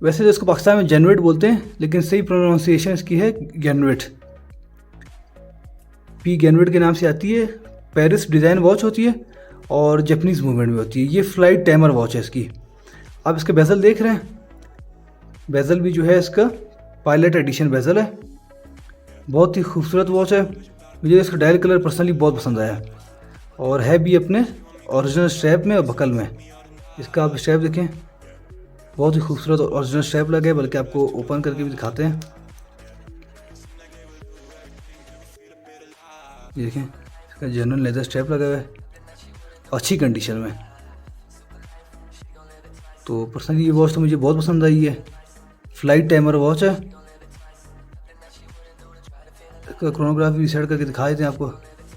वैसे तो इसको पाकिस्तान में जेनवेट बोलते हैं, लेकिन सही प्रोनाउंसिएशन इसकी है गैनवेट। पी गैनवेट के नाम से आती है। पेरिस डिज़ाइन वॉच होती है और जापानीज़ मूवमेंट में होती है। ये फ्लाइट टाइमर वॉच है इसकी। आप इसके बेजल देख रहे हैं, बेजल भी जो है इसका पायलट एडिशन बेजल है। बहुत ही खूबसूरत वॉच है, मुझे इसका डायल कलर पर्सनली बहुत पसंद आया, और है भी अपने ओरिजिनल स्ट्रैप में और बकल में। इसका आप स्ट्रैप देखें, बहुत ही खूबसूरत ओरिजिनल स्ट्रैप लगे, बल्कि आपको ओपन करके भी दिखाते हैं। ये देखें, इसका जेन्युइन लेदर स्ट्रैप लगा हुआ है, अच्छी कंडीशन में। तो पर्सनली ये वॉच तो मुझे बहुत पसंद आई है। फ्लाइट टाइमर वॉच है। इसका क्रोनोग्राफ भी रीसेट करके दिखा देते हैं आपको।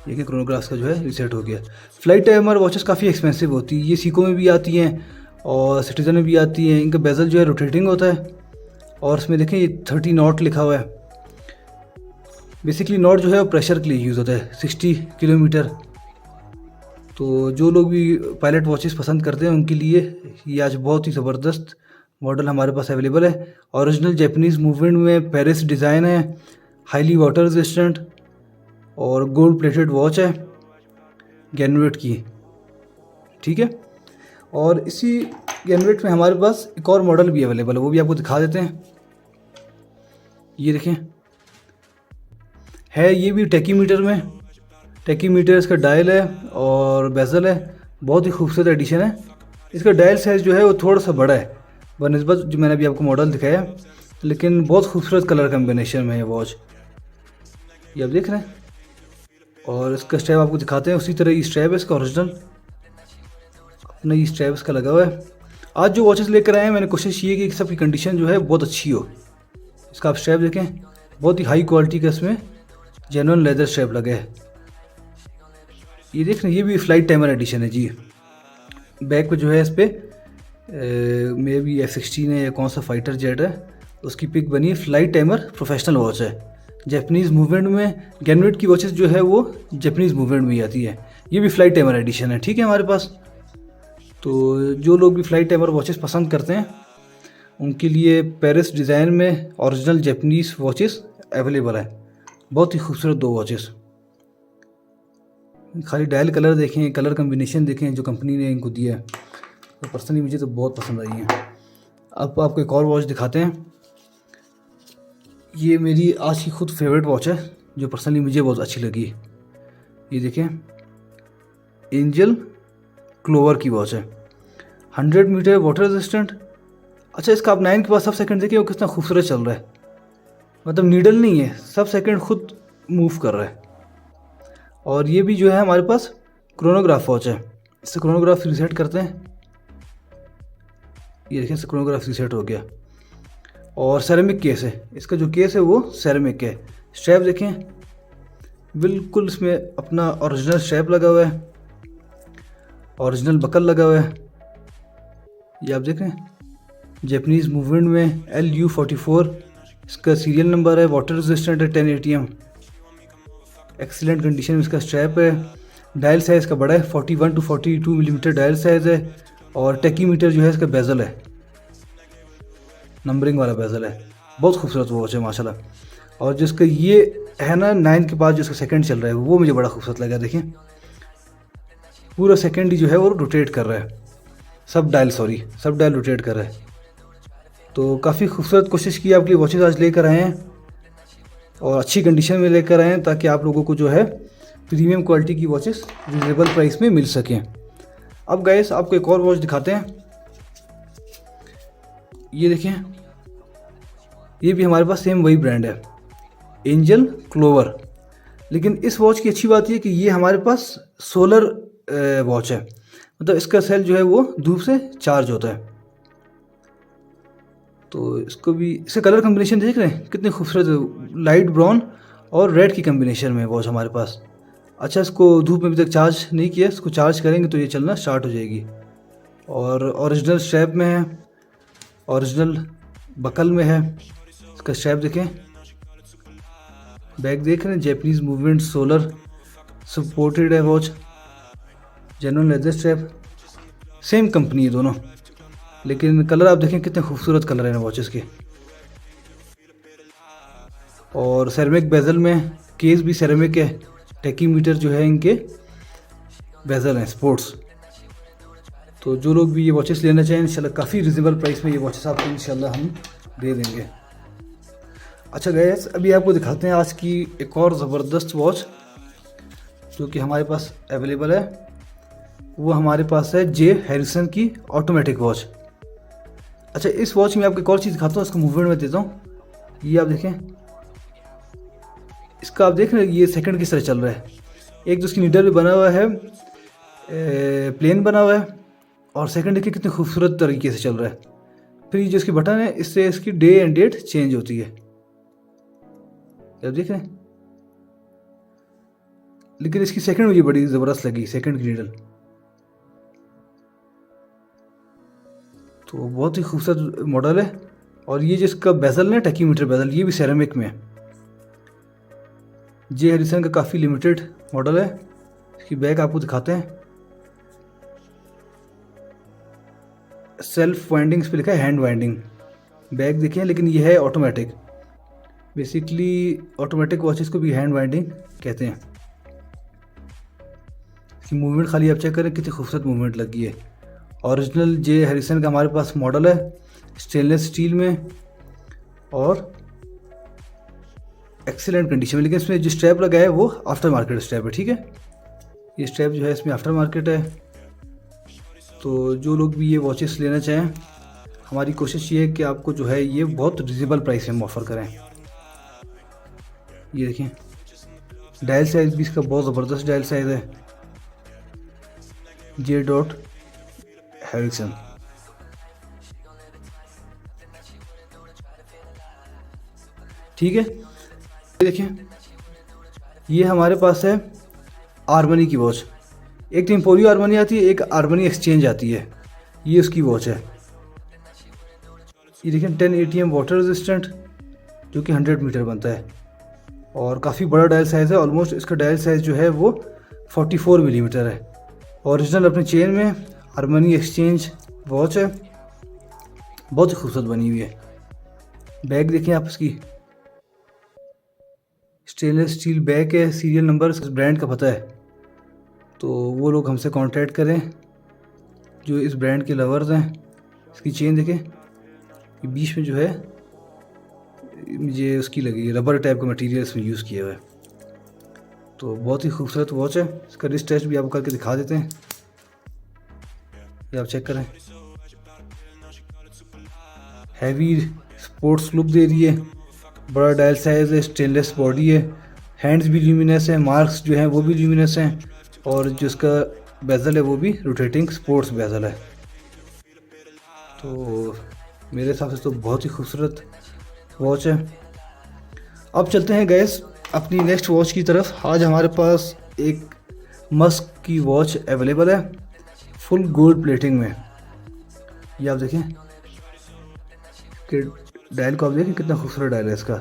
ये कि क्रोनोग्राफ का जो है रीसेट हो गया। फ्लाइट टाइमर वॉचेस काफ़ी एक्सपेंसिव होती है। ये सीको में भी आती हैं और सिटीजन में भी आती हैं। इनका बेजल जो है रोटेटिंग होता है, और इसमें देखें ये 30 नॉट लिखा हुआ है। बेसिकली नॉट जो है वो प्रेशर के लिए यूज़ होता है, 60 किलोमीटर। तो जो लोग भी पायलट वॉचेस पसंद करते हैं उनके लिए ये आज बहुत ही ज़बरदस्त मॉडल हमारे पास अवेलेबल है। ओरिजिनल जैपनीज़ मूवमेंट में पेरिस डिज़ाइन है, हाईली वाटर रेजिस्टेंट और गोल्ड प्लेटेड वॉच है गैनवेट की, ठीक है। और इसी गैनवेट में हमारे पास एक और मॉडल भी अवेलेबल है, वो भी आपको दिखा देते हैं। ये देखें, है ये भी टेकीमीटर में, टेकीमीटर इसका डायल है और बेजल है, बहुत ही खूबसूरत एडिशन है। इसका डायल साइज़ जो है वो थोड़ा सा बड़ा है बनिस्बत जो मैंने अभी आपको मॉडल दिखाया, लेकिन बहुत खूबसूरत कलर कम्बिनेशन में है वॉच, ये आप देख रहे हैं। और इसका स्ट्रैप आपको दिखाते हैं, उसी तरह ये स्ट्रैप है इसका ओरिजिनल, अपना ये स्ट्रैप इसका लगा हुआ है। आज जो वॉचेस लेकर आए हैं मैंने कोशिश ये की कि सबकी कंडीशन जो है बहुत अच्छी हो। इसका आप स्ट्रैप देखें, बहुत ही हाई क्वालिटी का इसमें जेन्युइन लेदर स्ट्रैप लगे है। ये देख रहे हैं, ये भी फ्लाइट टाइमर एडिशन है जी। बैक पे जो है इस पर मे बी F-16 है या कौन सा फाइटर जेट है, उसकी पिक बनी है। फ्लाइट टाइमर प्रोफेशनल वॉच है, जैपनीज़ मूवमेंट में। गैनवेट की वॉचेस जो है वो जैपनीज़ मूवमेंट में ही आती है। ये भी फ्लाइट टाइमर एडिशन है, ठीक है हमारे पास। तो जो लोग भी फ्लाइट टाइमर वॉचेस पसंद करते हैं उनके लिए पेरिस डिज़ाइन में ओरिजिनल जैपनीज़ वॉचेस अवेलेबल है। बहुत ही खूबसूरत दो वॉचेस, खाली डायल कलर देखें, कलर कम्बिनेशन देखें जो कंपनी ने इनको दिया है, तो पर्सनली मुझे तो बहुत पसंद आई है। अब आपको एक और वॉच दिखाते हैं। ये मेरी आज की खुद फेवरेट वॉच है जो पर्सनली मुझे बहुत अच्छी लगी। ये देखें, एंजल क्लोवर की वॉच है, 100 मीटर वाटर रेजिस्टेंट। अच्छा, इसका आप 9 के बाद सब सेकंड देखिए वो कितना खूबसूरत चल रहा है, मतलब नीडल नहीं है, सब सेकंड खुद मूव कर रहा है। और ये भी जो है हमारे पास क्रोनोग्राफ वॉच है, इससे क्रोनोग्राफ रीसेट करते हैं। ये देखिए, इससे क्रोनोग्राफ रीसेट हो गया। और सेरेमिक केस है, इसका जो केस है वो सेरेमिक है। स्ट्रैप देखें, बिल्कुल इसमें अपना ओरिजिनल स्ट्रैप लगा हुआ है, ओरिजिनल बकल लगा हुआ है। ये आप देख रहे हैं, जैपनीज़ मूवमेंट में LU44 इसका सीरियल नंबर है। वाटर रेजिस्टेंट है, 10 ATM, एक्सीलेंट कंडीशन में इसका स्ट्रैप है। डायल साइज़ का बड़ा है, 41 to 42 मिलीमीटर डायल साइज़ है। और टेकीमीटर जो है इसका बेजल है, नंबरिंग वाला बेजल है। बहुत खूबसूरत वॉच है माशाल्लाह। और जिसका ये है ना 9 के बाद जो इसका सेकंड चल रहा है वो मुझे बड़ा खूबसूरत लगा। देखिए, पूरा सेकंड ही जो है वो रोटेट कर रहा है, सब डायल रोटेट कर रहा है। तो काफ़ी खूबसूरत कोशिश की आपके लिए वॉचेस आज लेकर आए हैं और अच्छी कंडीशन में लेकर आए हैं ताकि आप लोगों को जो है प्रीमियम क्वालिटी की वॉचेस रिजनेबल प्राइस में मिल सकें। अब गाइस आपको एक और वॉच दिखाते हैं। ये देखें, ये भी हमारे पास सेम वही ब्रांड है, एंजल क्लोवर। लेकिन इस वॉच की अच्छी बात ये कि ये हमारे पास सोलर वॉच है, मतलब इसका सेल जो है वो धूप से चार्ज होता है। तो इसको भी, इसका कलर कम्बिनेशन देख रहे हैं कितने खूबसूरत, लाइट ब्राउन और रेड की कम्बिनेशन में वॉच हमारे पास। अच्छा, इसको धूप में अभी तक चार्ज नहीं किया, इसको चार्ज करेंगे तो ये चलना स्टार्ट हो जाएगी। और ओरिजिनल स्ट्रैप में है, ओरिजिनल बकल में है। इसका स्ट्रैप देखें, बैक देख रहे हैं, जैपनीज़ मूवमेंट सोलर सपोर्टेड है watch, genuine leather strap, same company है दोनों। लेकिन कलर आप देखें कितने खूबसूरत कलर हैं वॉचेस के। और सेरेमिक बेजल में, केस भी सेरेमिक है, टेकीमीटर जो है इनके बेजल हैं स्पोर्ट्स। तो जो लोग भी ये वॉचेस लेना चाहें इंशाल्लाह काफ़ी रिजनेबल प्राइस में ये वॉचेस आपको इंशाल्लाह हम दे देंगे। अच्छा गाइस, अभी आपको दिखाते हैं आज की एक और ज़बरदस्त वॉच जो कि हमारे पास अवेलेबल है। वो हमारे पास है जे हैरिसन की ऑटोमेटिक वॉच। अच्छा, इस वॉच में आपको एक और चीज़ दिखाता हूँ, इसका मूवमेंट में देता हूँ। ये आप देखें, इसका आप देख रहे हैं ये सेकंड किस तरह चल रहा है। एक तो इसकी नीडल भी बना हुआ है, प्लेन बना हुआ है, और सेकंड देखिए कितने खूबसूरत तरीके से चल रहा है। फिर ये जो इसकी बटन है, इससे इसकी डे एंड डेट चेंज होती है, आप देख रहे हैं। लेकिन इसकी सेकंड मुझे बड़ी ज़बरदस्त लगी, सेकंड की नीडल तो बहुत ही खूबसूरत मॉडल है। और ये जिसका बेजल है, टेकीमीटर बेजल, ये भी सेरेमिक में है। जे हैरिसन का काफ़ी लिमिटेड मॉडल है। इसकी बैक आपको दिखाते हैं। सेल्फ वाइंडिंग इस पर लिखा है, हैंड वाइंडिंग। बैक देखिए, लेकिन ये है ऑटोमेटिक। बेसिकली ऑटोमेटिक वॉचेस को भी हैंड वाइंडिंग कहते हैं। इसकी मूवमेंट खाली आप चेक करें, कितनी खूबसूरत मूवमेंट लगी है। ओरिजिनल जे हैरिसन का हमारे पास मॉडल है, स्टेनलेस स्टील में और एक्सीलेंट कंडीशन में। लेकिन इसमें जो स्ट्रैप लगा है वो आफ्टर मार्केट स्ट्रैप है, ठीक है। ये स्ट्रैप जो है इसमें आफ्टर मार्केट है। तो जो लोग भी ये वॉचेस लेना चाहें, हमारी कोशिश ये है कि आपको जो है ये बहुत रिजनेबल प्राइस में हम ऑफ़र करें। ये देखिए, डायल साइज भी इसका बहुत ज़बरदस्त डायल साइज है। J dot Harrison. ठीक है, देखिए ये हमारे पास है आर्मनी की वॉच। एक टेम्पोरियो आर्मनी आती है, एक आर्मनी एक्सचेंज आती है। ये उसकी वॉच है। ये देखिए 10 ATM वाटर रेजिस्टेंट, जो कि 100 मीटर बनता है और काफ़ी बड़ा डायल साइज़ है। ऑलमोस्ट इसका डायल साइज़ जो है वो 44 मिलीमीटर है। ओरिजिनल अपने चेन में आर्मनी एक्सचेंज वॉच है, बहुत ही खूबसूरत बनी हुई है। बैग देखें आप, इसकी स्टेनलेस स्टील बैग है। सीरियल नंबर इस ब्रांड का पता है, तो वो लोग हमसे कांटेक्ट करें जो इस ब्रांड के लवर्स हैं। इसकी चेन देखें, ये बीच में जो है ये उसकी लगी है, रबर टाइप का मटेरियल इसमें यूज़ किया हुआ है। तो बहुत ही खूबसूरत वॉच है। इसका रिस्ट टेस्ट भी आपको करके दिखा देते हैं, ये आप चेक करें। हैवी स्पोर्ट्स लुक दे रही है, बड़ा डायल साइज है, स्टेनलेस बॉडी है, हैंड्स भी ल्यूमिनस हैं, मार्क्स जो हैं वो भी ल्यूमिनस हैं और जो इसका बेजल है वो भी रोटेटिंग स्पोर्ट्स बेजल है। तो मेरे हिसाब से तो बहुत ही खूबसूरत वॉच है। अब चलते हैं गैस अपनी नेक्स्ट वॉच की तरफ। आज हमारे पास एक मस्क की वॉच अवेलेबल है फुल गोल्ड प्लेटिंग में। ये आप देखें कि डायल को आप देखें, कितना खूबसूरत डायल है इसका।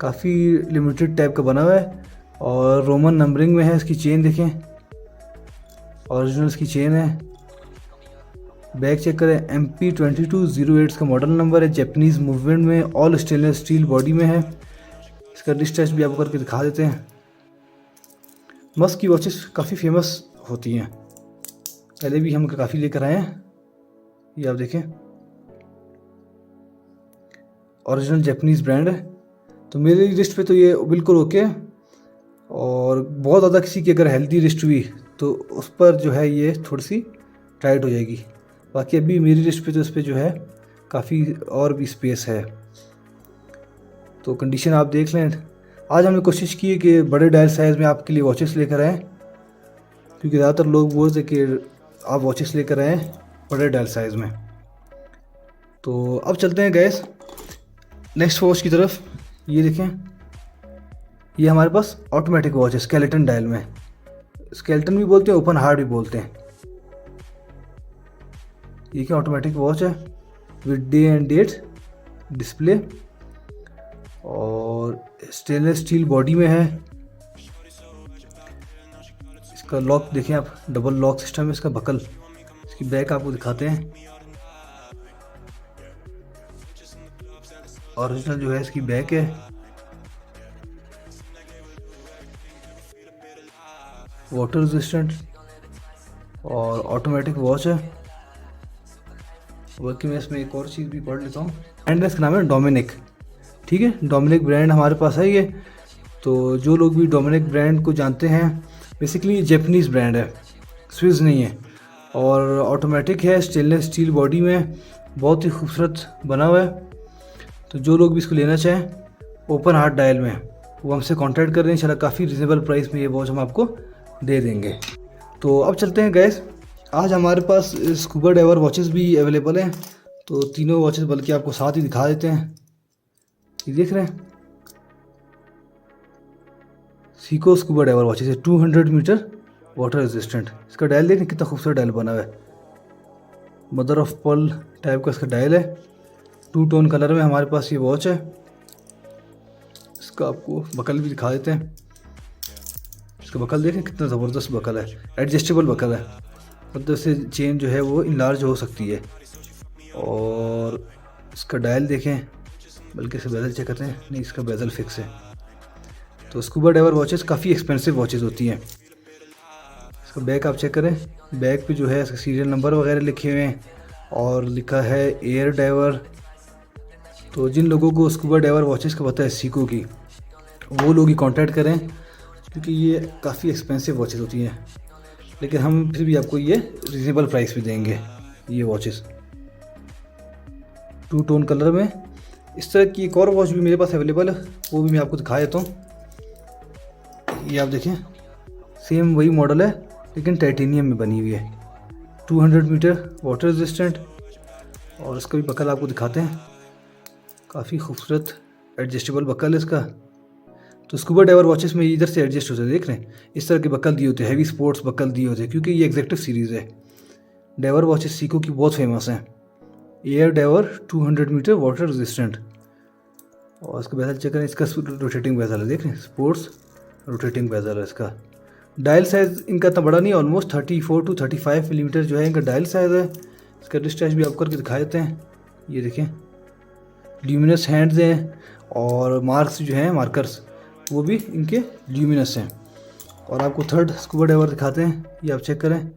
काफ़ी लिमिटेड टाइप का बना हुआ है और रोमन नंबरिंग में है। इसकी चेन देखें, ओरिजिनल इसकी चेन है। बैक चेक करें, MP2208 इसका मॉडल नंबर है। जैपनीज़ मूवमेंट में, ऑल स्टेनलेस स्टील बॉडी में है। इसका रिस्ट टेस्ट भी आपको करके दिखा देते हैं। मस्क की वॉचेस काफ़ी फेमस होती हैं, पहले भी हम काफ़ी लेकर आए हैं। ये आप देखें, ओरिजिनल जैपनीज़ ब्रांड है। तो मेरी रिस्ट पे तो ये बिल्कुल ओके है और बहुत ज़्यादा किसी की अगर हेल्दी रिस्ट हुई तो उस पर जो है ये थोड़ी सी टाइट हो जाएगी। बाकी अभी मेरी रिस्ट पे तो इस पर जो है काफ़ी और भी स्पेस है। तो कंडीशन आप देख लें। आज हमने कोशिश की है कि बड़े डायल साइज़ में आपके लिए वॉचेस लेकर आएँ, क्योंकि ज़्यादातर लोग बोलते कि आप वॉचेस लेकर आएँ बड़े डायल साइज़ में। तो अब चलते हैं गैस नेक्स्ट वॉच की तरफ। ये देखें, ये हमारे पास ऑटोमेटिक वॉच है स्केलेटन डायल में। स्केलेटन भी बोलते हैं, ओपन हार्ट भी बोलते हैं। ये क्या ऑटोमेटिक वॉच है with day and date display और स्टेनलेस स्टील बॉडी में है। इसका लॉक देखें आप, डबल लॉक सिस्टम है इसका बकल। इसकी बैक आपको दिखाते हैं। ओरिजिनल जो है इसकी बैक है। वाटर रेजिस्टेंट और ऑटोमेटिक वॉच है। बल्कि मैं इसमें एक और चीज़ भी पढ़ लेता हूँ। ब्रांड इसका नाम है डोमिनिक, ठीक है। डोमिनिक ब्रांड हमारे पास है ये। तो जो लोग भी डोमिनिक ब्रांड को जानते हैं, बेसिकली ये जैपनीज़ ब्रांड है, स्विस नहीं है और ऑटोमेटिक है, स्टेनलेस स्टील बॉडी में, बहुत ही खूबसूरत बना हुआ है। तो जो लोग भी इसको लेना चाहें ओपन हार्ट डायल में, वो हमसे कांटेक्ट कर दें। इंशाल्लाह काफ़ी रिजनेबल प्राइस में ये वॉच हम आपको दे देंगे। तो अब चलते हैं गैस, आज हमारे पास स्कूबा डाइवर वॉचेस भी अवेलेबल हैं। तो तीनों वॉचेस बल्कि आपको साथ ही दिखा देते हैं। ये देख रहे हैं, सीको स्कूबा डाइवर वॉचेस है, 200 मीटर वाटर रेजिस्टेंट। इसका डायल देखें कितना खूबसूरत डायल बना हुआ है, मदर ऑफ पर्ल टाइप का इसका डायल है। 2 टोन कलर में हमारे पास ये वॉच है। इसका आपको बकल भी दिखा देते हैं। इसका बकल देखें कितना ज़बरदस्त बकल है, एडजस्टेबल बकल है, मतलब इससे चेन जो है वो इनलार्ज हो सकती है। और इसका डायल देखें, बल्कि इसका बेजल चेक करते हैं, नहीं इसका बेजल फिक्स है। तो स्कूबा डाइवर वॉचेस काफ़ी एक्सपेंसिव वॉचेस होती हैं। इसका बैक आप चेक करें, बैक पे जो है इसका सीरियल नंबर वगैरह लिखे हुए हैं और लिखा है एयर डाइवर। तो जिन लोगों को स्कूबा डाइवर वॉचेस का पता है सीको की, वो लोग ही कांटेक्ट करें, क्योंकि ये काफ़ी एक्सपेंसिव वॉचेस होती हैं, लेकिन हम फिर भी आपको ये रिजनेबल प्राइस पे देंगे। ये वॉचेस 2 टोन कलर में। इस तरह की एक और वॉच भी मेरे पास अवेलेबल है, वो भी मैं आपको दिखा देता हूँ। ये आप देखें, सेम वही मॉडल है लेकिन टाइटेनियम में बनी हुई है, 200 मीटर वाटर रेजिस्टेंट। और इसका भी बकल आपको दिखाते हैं, काफ़ी खूबसूरत एडजस्टेबल बकल है इसका। तो स्कूबा डाइवर वॉचेस में इधर से एडजस्ट होते हैं, देख रहे हैं इस तरह के बकल दिए होते हैं, हैवी स्पोर्ट्स बकल दिए होते हैं, क्योंकि ये एग्जैक्टिव सीरीज़ है। डाइवर वॉचेस सीको की बहुत फेमस हैं। Air diver 200 metre water resistant. और इसका बेजल चेक करें, इसका रोटेटिंग बेजल है, देख रहे हैं स्पोर्ट्स रोटेटिंग बेजल है इसका। डायल साइज़ इनका इतना बड़ा नहीं, ऑलमोस्ट 34 to 35 मिलीमीटर जो है इनका डायल साइज़ है। इसका डिस्टेंस भी आप करके दिखा देते हैं। ये देखें, ल्यूमिनस हैंड्स हैं और मार्क्स जो हैं, मार्कर्स, वो भी इनके ल्यूमिनस हैं। और आपको थर्ड स्कूबा डाइवर दिखाते हैं, ये आप चेक करें,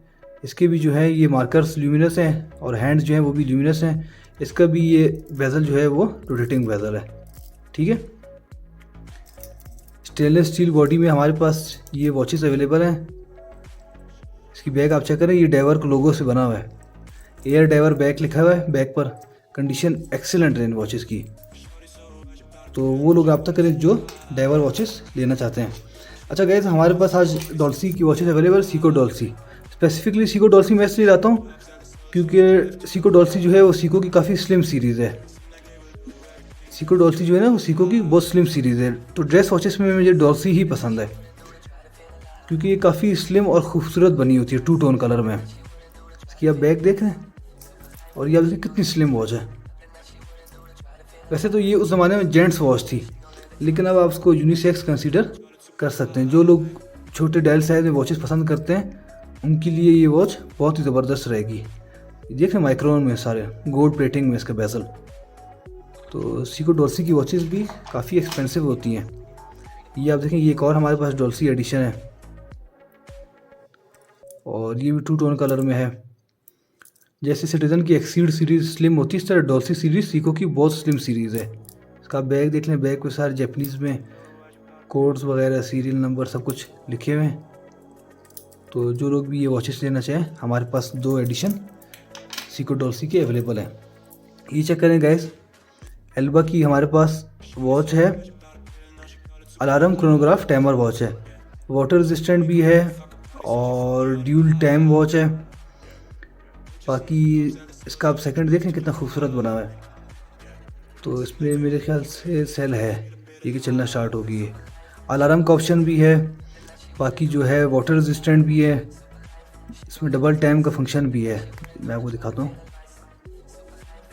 इसके भी जो है ये मार्कर्स ल्यूमिनस हैं और हैंड्स जो हैं वो भी ल्यूमिनस हैं। इसका भी ये बेजल जो है वो रोटेटिंग बेजल है, ठीक है। स्टेनलेस स्टील बॉडी में हमारे पास ये वॉचेस अवेलेबल हैं। इसकी बैक आप चेक करें, ये डाइवर के लोगो से बना हुआ है, एयर डाइवर बैक लिखा हुआ है बैक पर। कंडीशन एक्सीलेंट है इन वॉचेस की। तो वो लोग रब्ता करें जो डाइवर वॉचेस लेना चाहते हैं। अच्छा गाइस, हमारे पास आज डॉल्सी की watches available, Seiko dorsi. Specifically Seiko dorsi मैं इसलिए लाता हूँ क्योंकि सीको डॉल्सी जो है वो सीको की काफ़ी स्लिम सीरीज़ है। सीको डॉल्सी जो है ना वो सीको की बहुत स्लिम सीरीज़ है। तो ड्रेस वॉचेस में मुझे डॉल्सी ही पसंद है, क्योंकि ये काफ़ी स्लिम और खूबसूरत बनी होती है 2 टोन कलर में। इसकी आप बैक देख रहे हैं और ये आप देखिए कितनी स्लिम वॉच है। वैसे तो ये उस ज़माने में जेंट्स वॉच थी, लेकिन अब आप उसको यूनिसेक्स कंसीडर कर सकते हैं। जो लोग छोटे डायल साइज में वॉचेस पसंद करते हैं उनके लिए ये वॉच बहुत ही ज़बरदस्त रहेगी। देख रहे माइक्रोन में सारे गोल्ड प्लेटिंग में इसका बेजल। तो सीको डॉल्सी की वॉचेस भी काफ़ी एक्सपेंसिव होती हैं। ये आप देखें, ये एक और हमारे पास डॉल्सी एडिशन है और ये भी 2 टोन कलर में है। जैसे सिटीजन की एक्सीड सीरीज़ स्लिम होती है, इस तरह डॉल्सी सीरीज़ सीको की बहुत स्लिम सीरीज़ है। इसका बैग देख लें, बैग पे सारे जैपनीज़ में कोड्स वगैरह, सीरियल नंबर सब कुछ लिखे हुए हैं। तो जो लोग भी ये वॉचेस लेना चाहें, हमारे पास 2 एडिशन सीको डॉल्सी के अवेलेबल हैं। ये चेक करें गाइस, एल्बा की हमारे पास वॉच है, अलार्म क्रोनोग्राफ टाइमर वॉच है, वाटर रेजिस्टेंट भी है और ड्यूल टाइम वॉच है। बाकी इसका आप सेकंड देखें कितना खूबसूरत बना हुआ है। तो इसमें मेरे ख्याल से सेल है ये कि चलना स्टार्ट होगी। है अलार्म का ऑप्शन भी है, बाकी जो है वाटर रेजिस्टेंट भी है, इसमें डबल टाइम का फंक्शन भी है। मैं आपको दिखाता हूँ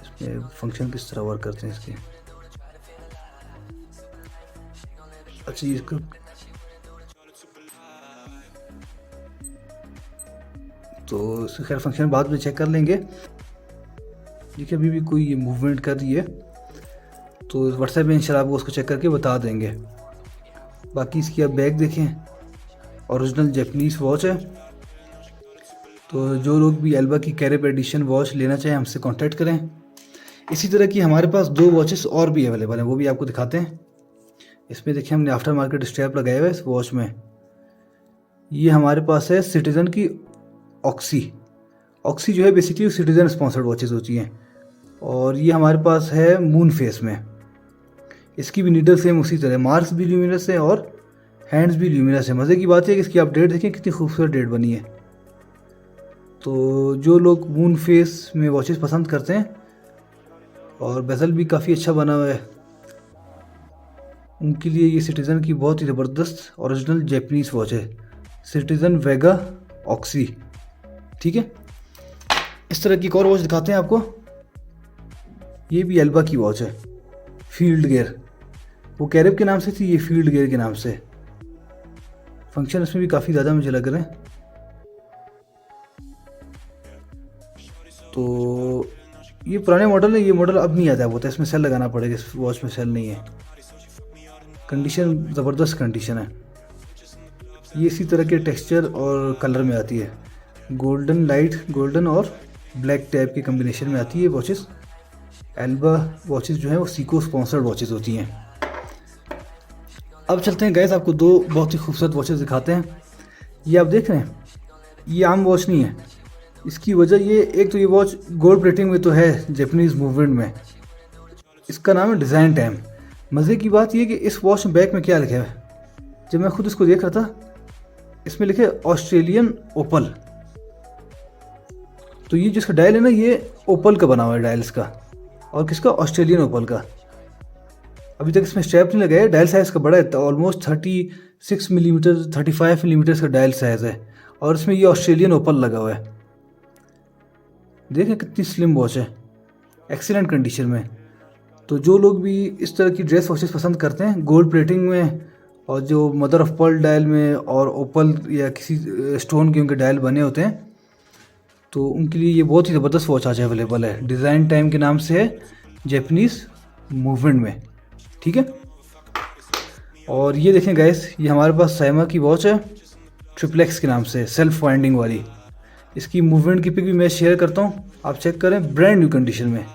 इसमें फंक्शन किस तरह वर्क करते हैं इसके। अच्छा, इसका तो इसका खैर फंक्शन बाद में चेक कर लेंगे। देखिए अभी भी कोई ये मूवमेंट कर रही है, तो व्हाट्सएप में इंशाल्लाह आपको उसको चेक करके बता देंगे। बाकी इसकी आप बैग देखें, ओरिजिनल जैपनीज़ वॉच है। तो जो लोग भी एल्बा की कैरेब एडिशन वॉच लेना चाहें हमसे कांटेक्ट करें। इसी तरह की हमारे पास 2 वॉचेस और भी अवेलेबल हैं, वो भी आपको दिखाते हैं। इसमें देखिए हमने आफ्टर मार्केट स्ट्रैप लगाया हुआ है इस वॉच में। ये हमारे पास है सिटीजन की ऑक्सी जो है बेसिकली सिटीजन स्पॉन्सर्ड वॉचेस होती हैं। और ये हमारे पास है मून फेस में। इसकी भी नीडल सेम उसी तरह, मार्क्स भी ल्यूमिनस है और हैंड्स भी ल्यूमिनस है। मज़े की बात है कि इसकी आप डेट देखें कितनी खूबसूरत डेट बनी है। तो जो लोग मून फेस में वॉचेस पसंद करते हैं और बेजल भी काफ़ी अच्छा बना हुआ है, उनके लिए ये सिटीज़न की बहुत ही ज़बरदस्त ओरिजिनल जैपनीज़ वॉच है, सिटीज़न वेगा ऑक्सी। ठीक है, इस तरह की एक और वॉच दिखाते हैं आपको। ये भी एल्बा की वॉच है, फील्ड गियर। वो कैरिब के नाम से थी, ये फील्ड गियर के नाम से। फंक्शन इसमें भी काफ़ी ज़्यादा मुझे लग रहे हैं। तो ये पुराने मॉडल है, ये मॉडल अब नहीं आता होता है, इसमें सेल लगाना पड़ेगा, इस वॉच में सेल नहीं है। कंडीशन ज़बरदस्त कंडीशन है। ये इसी तरह के टेक्सचर और कलर में आती है, गोल्डन, लाइट गोल्डन और ब्लैक टाइप के कम्बिनेशन में आती है वॉचेस। एल्बा वॉचेस जो है वो सीको स्पॉन्सर्ड वॉचेस होती हैं। अब चलते हैं गाइस, आपको दो बहुत ही खूबसूरत वॉचेस दिखाते हैं। ये आप देख रहे हैं, ये आम वॉच नहीं है। इसकी वजह ये, एक तो ये वॉच गोल्ड प्लेटिंग में तो है, जापानीज़ मूवमेंट में। इसका नाम है डिज़ाइन टाइम। मज़े की बात ये कि इस वॉच में बैक में क्या लिखा है, जब मैं खुद इसको देख रहा था, इसमें लिखे ऑस्ट्रेलियन ओपल। तो ये जिसका डायल है ना, ये ओपल का बना हुआ है डायल इसका, और किसका, ऑस्ट्रेलियन ओपल का। अभी तक इसमें स्ट्रैप नहीं लगाया। डायल साइज़ का बड़ा है, ऑलमोस्ट 36 मिलीमीटर 35 मिलीमीटर का डायल साइज़ है, और इसमें ये ऑस्ट्रेलियन ओपल लगा हुआ है। देखें कितनी स्लिम वॉच है, एक्सीलेंट कंडीशन में। तो जो लोग भी इस तरह की ड्रेस वॉचेस पसंद करते हैं गोल्ड प्लेटिंग में, और जो मदर ऑफ पर्ल डायल में और ओपल या किसी स्टोन के उनके डायल बने होते हैं, तो उनके लिए ये बहुत ही ज़बरदस्त वॉच आज अवेलेबल है। डिज़ाइन टाइम के नाम से है, जापानीज़ मूवमेंट में, ठीक है। और ये देखें गाइस, ये हमारे पास साइमा की वॉच है, ट्रिपलेक्स के नाम से, सेल्फ वाइंडिंग वाली। इसकी मूवमेंट की पिक भी मैं शेयर करता हूँ, आप चेक करें, ब्रांड न्यू कंडीशन में,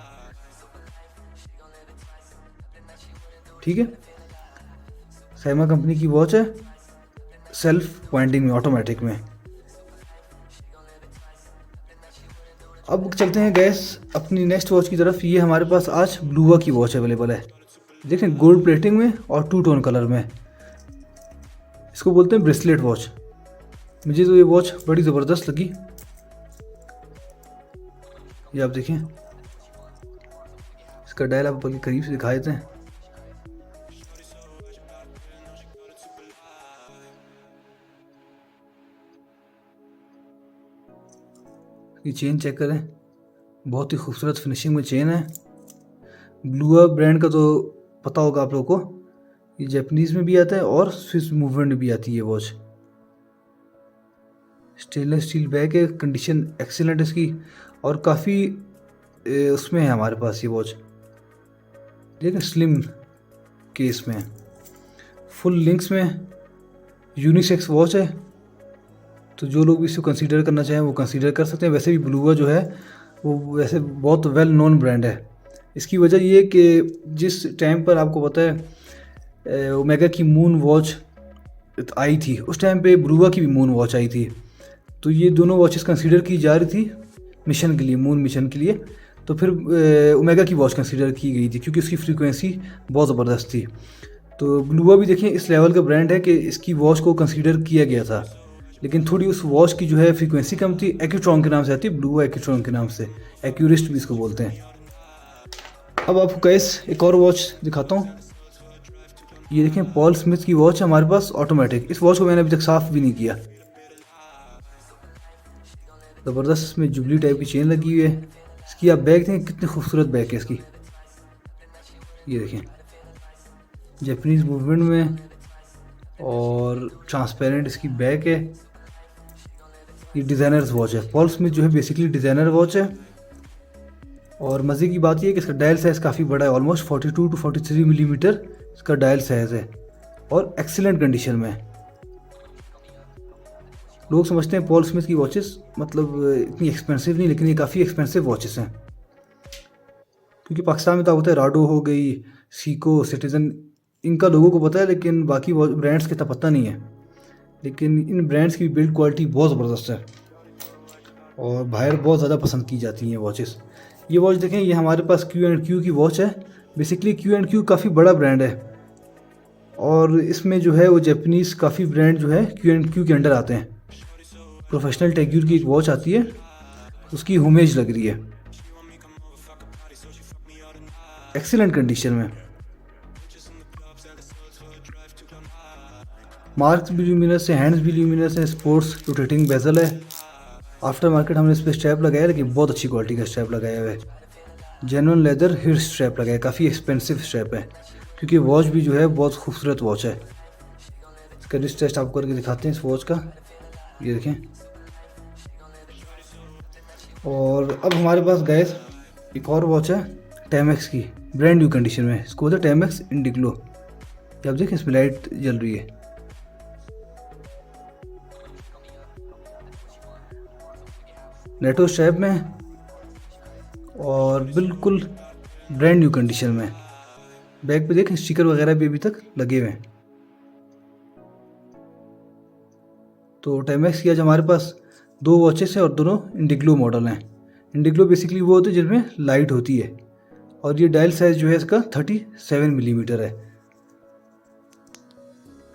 ठीक है। साइमा कंपनी की वॉच है, सेल्फ वाइंडिंग में, ऑटोमेटिक में। अब चलते हैं गैस अपनी नेक्स्ट वॉच की तरफ। ये हमारे पास आज ब्लूवा की वॉच अवेलेबल है। देखें, गोल्ड प्लेटिंग में और टू टोन कलर में। इसको बोलते हैं ब्रेसलेट वॉच। मुझे तो ये वॉच बड़ी ज़बरदस्त लगी। ये आप देखें, इसका डायल आप बल्कि करीब से दिखा देते हैं। ये चेन चेक करें, बहुत ही खूबसूरत फिनिशिंग में चेन है। ब्लूआ ब्रांड का तो पता होगा आप लोगों को, ये जापानीज़ में भी आता है और स्विस मूवमेंट में भी आती है वॉच। स्टेनलेस स्टील बैक है, कंडीशन एक्सीलेंट इसकी, और काफ़ी उसमें है हमारे पास ये वॉच। देखिए स्लिम केस में, फुल लिंक्स में, यूनिसेक्स वॉच है। तो जो लोग भी इसको कंसीडर करना चाहें वो कंसीडर कर सकते हैं। वैसे भी ब्लूआ जो है वो वैसे बहुत वेल नोन ब्रांड है। इसकी वजह ये कि जिस टाइम पर आपको पता है ओमेगा की मून वॉच आई थी, उस टाइम पे ब्लूआ की भी मून वॉच आई थी। तो ये दोनों वॉचेस कंसीडर की जा रही थी मिशन के लिए, मून मिशन के लिए। तो फिर ओमेगा की वॉच कंसीडर की गई थी क्योंकि उसकी फ्रीक्वेंसी बहुत ज़बरदस्त थी। तो ब्लूआ भी देखिए इस लेवल का ब्रांड है कि इसकी वॉच को कंसीडर किया गया था, लेकिन थोड़ी उस वॉच की जो है फ्रीक्वेंसी कम थी। एक्यूट्रॉन के नाम से आती है, ब्लूआ एक्यूट्रॉन के नाम से, एक्यूरिस्ट भी इसको बोलते हैं। अब आपको कैस एक और वॉच दिखाता हूँ। ये देखें, पॉल स्मिथ की वॉच है हमारे पास, ऑटोमेटिक। इस वॉच को मैंने अभी तक साफ़ भी नहीं किया। ज़बरदस्त इसमें जुबली टाइप की चेन लगी हुई है। इसकी आप बैग देखें, कितनी खूबसूरत बैग है इसकी। ये देखें, जापानीज़ मूवमेंट में और ट्रांसपेरेंट इसकी बैक है। ये डिज़ाइनर्स वॉच है। पॉल स्मिथ जो है बेसिकली डिज़ाइनर वॉच है। और मज़े की बात ये है कि इसका डायल साइज़ काफ़ी बड़ा है, ऑलमोस्ट 42 to 43 मिलीमीटर इसका डायल साइज़ है, और एक्सीलेंट कंडीशन में है। लोग समझते हैं पॉल स्मिथ की वॉचेस मतलब इतनी एक्सपेंसिव नहीं, लेकिन ये काफ़ी एक्सपेंसिव वॉचेस हैं। क्योंकि पाकिस्तान में तो होता है राडो हो गई, सीको, सिटीज़न, इनका लोगों को पता है, लेकिन बाकी ब्रांड्स का पता नहीं है। लेकिन इन ब्रांड्स की बिल्ड क्वालिटी बहुत ज़बरदस्त है और बाहर बहुत ज़्यादा पसंद की जाती हैं वॉचेस। ये वॉच देखें, ये हमारे पास Q&Q की वॉच है। बेसिकली Q&Q काफ़ी बड़ा ब्रांड है, और इसमें जो है वो जापानीज़ काफ़ी ब्रांड जो है Q&Q के अंडर आते हैं। प्रोफेशनल टेग्यूर की एक वॉच आती है, उसकी होमेज लग रही है, एक्सीलेंट कंडीशन में। मार्क्स भी ल्यूमिनस है, हैंड्स भी ल्यूमिनस है, स्पोर्ट्स रोटेटिंग बेजल है। आफ्टर मार्केट हमने इस पर स्ट्रैप लगाया, लेकिन बहुत अच्छी क्वालिटी का स्ट्रैप लगाया हुआ है। जेन्युइन लेदर हिर स्ट्रैप लगाया, काफ़ी एक्सपेंसिव स्ट्रैप है। क्योंकि वॉच भी जो है बहुत खूबसूरत वॉच है। इसका रिस्ट टेस्ट आपको करके दिखाते हैं इस वॉच का, ये देखें। और अब हमारे पास गैस एक और वॉच है टाइमेक्स की, ब्रांड न्यू कंडीशन में। इसको बोलते हैं टाइमेक्स इंडिग्लो। ये आप देखें इसमें लाइट जल रही है। नेटो स्ट्रैप में और बिल्कुल ब्रांड न्यू कंडीशन में। बैक पे देखें स्टिकर वगैरह भी अभी तक लगे हुए हैं। तो टाइमेक्स की आज हमारे पास 2 वॉचेस हैं और दोनों इंडिग्लो मॉडल हैं। इंडिग्लो बेसिकली वो होते हैं जिनमें लाइट होती है, और ये डायल साइज जो है इसका 37 मिलीमीटर है।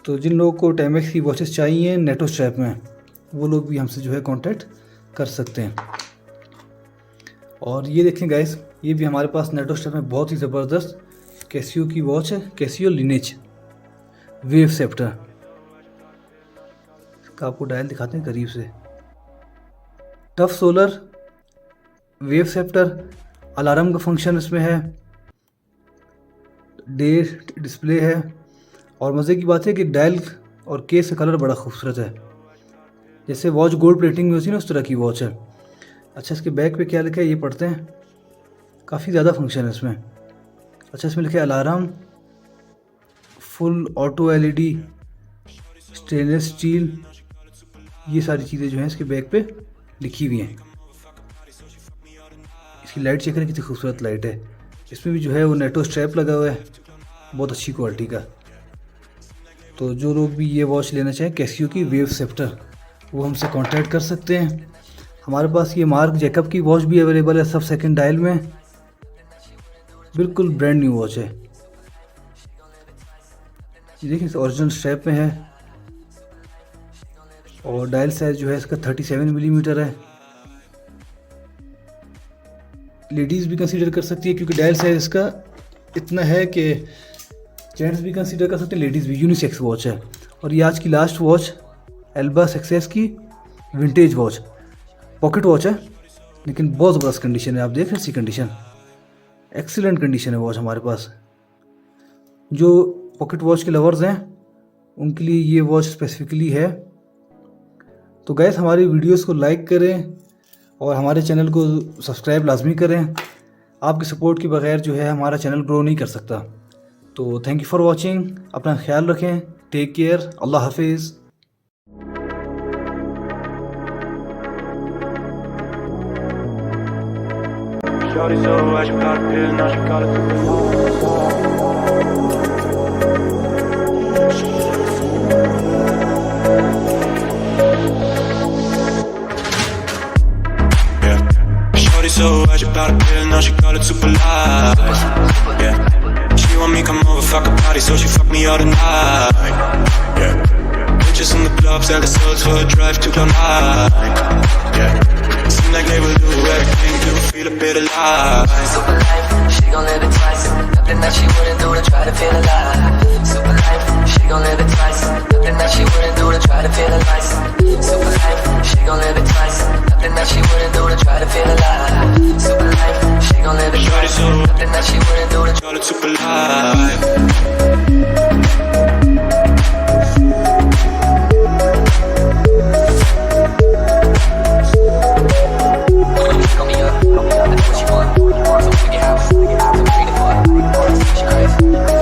तो जिन लोगों को टाइमेक्स की वॉचेस चाहिए नेटो स्ट्रैप में, वो लोग भी हमसे जो है कांटेक्ट कर सकते हैं। और ये देखें गाइस, ये भी हमारे पास नेटो स्ट्रैप में बहुत ही ज़बरदस्त कैसियो की वॉच है, कैसियो लिनेज वेव सेप्टर। इसका आपको डायल दिखाते हैं करीब से। Tough solar wave sceptre, alarm का फंक्शन इसमें है, डे डिस्प्ले है, और मज़े की बात है कि डायल और केस का कलर बड़ा खूबसूरत है। जैसे वॉच गोल्ड प्लेटिंग में होती है ना, उस तरह की वॉच है। अच्छा, इसके बैक पे क्या लिखा है ये पढ़ते हैं। काफ़ी ज़्यादा फंक्शन है इसमें। अच्छा, इसमें लिखा है alarm, full auto LED, stainless steel, ये सारी चीज़ें जो हैं इसके बैक पे लिखी हुई हैं। इसकी लाइट चेक करें, कितनी खूबसूरत लाइट है। इसमें भी जो है वो नेटो स्ट्रैप लगा हुआ है, बहुत अच्छी क्वालिटी का। तो जो लोग भी ये वॉच लेना चाहें कैसियो की वेव सेप्टर, वो हमसे कांटेक्ट कर सकते हैं। हमारे पास ये मार्क जैकब की वॉच भी अवेलेबल है, सब सेकंड डायल में, बिल्कुल ब्रांड न्यू वॉच है। ये देखिए ओरिजिनल स्ट्रैप में है, और डायल साइज जो है इसका 37 मिलीमीटर है। लेडीज़ भी कंसीडर कर सकती है, क्योंकि डायल साइज इसका इतना है कि जेंट्स भी कंसीडर कर सकते हैं, लेडीज़ भी। यूनिसेक्स वॉच है। और ये आज की लास्ट वॉच एल्बा सक्सेस की विंटेज वॉच, पॉकेट वॉच है, लेकिन बहुत ज़बरदस्त कंडीशन है। आप देख रहे हैं इसकी कंडीशन, एक्सीलेंट कंडीशन है वॉच हमारे पास। जो पॉकेट वॉच के लवर्स हैं उनके लिए ये वॉच स्पेसिफिकली है। तो गैस, हमारी वीडियोस को लाइक करें और हमारे चैनल को सब्सक्राइब लाजमी करें। आपके सपोर्ट के बगैर जो है हमारा चैनल ग्रो नहीं कर सकता। तो थैंक यू फॉर वॉचिंग। अपना ख्याल रखें, टेक केयर, अल्लाह हाफिज़। Shorty so bad, she got a pill, now she got a yeah. Shorty so bad, she got a pill, now she got it super light. Yeah. She want me come over, fuck a party, so she fuck me all tonight. Yeah. Bitches in the club, sell the souls for a drive to Cloud9. Yeah. Seem like they will do everything to feel a bit alive. Super life, she gon' live it twice. Nothing that she wouldn't do to try to feel alive. Super life, she gon' live it twice. Nothing that she wouldn't do to try to feel alive. Super life, she gon' live it twice. Nothing that she wouldn't do to try to feel alive. Super life, she gon' live it twice. Nothing that she wouldn't do to Call it super live.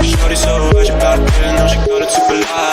Shorty so bad, she got a pill, now she got it super light.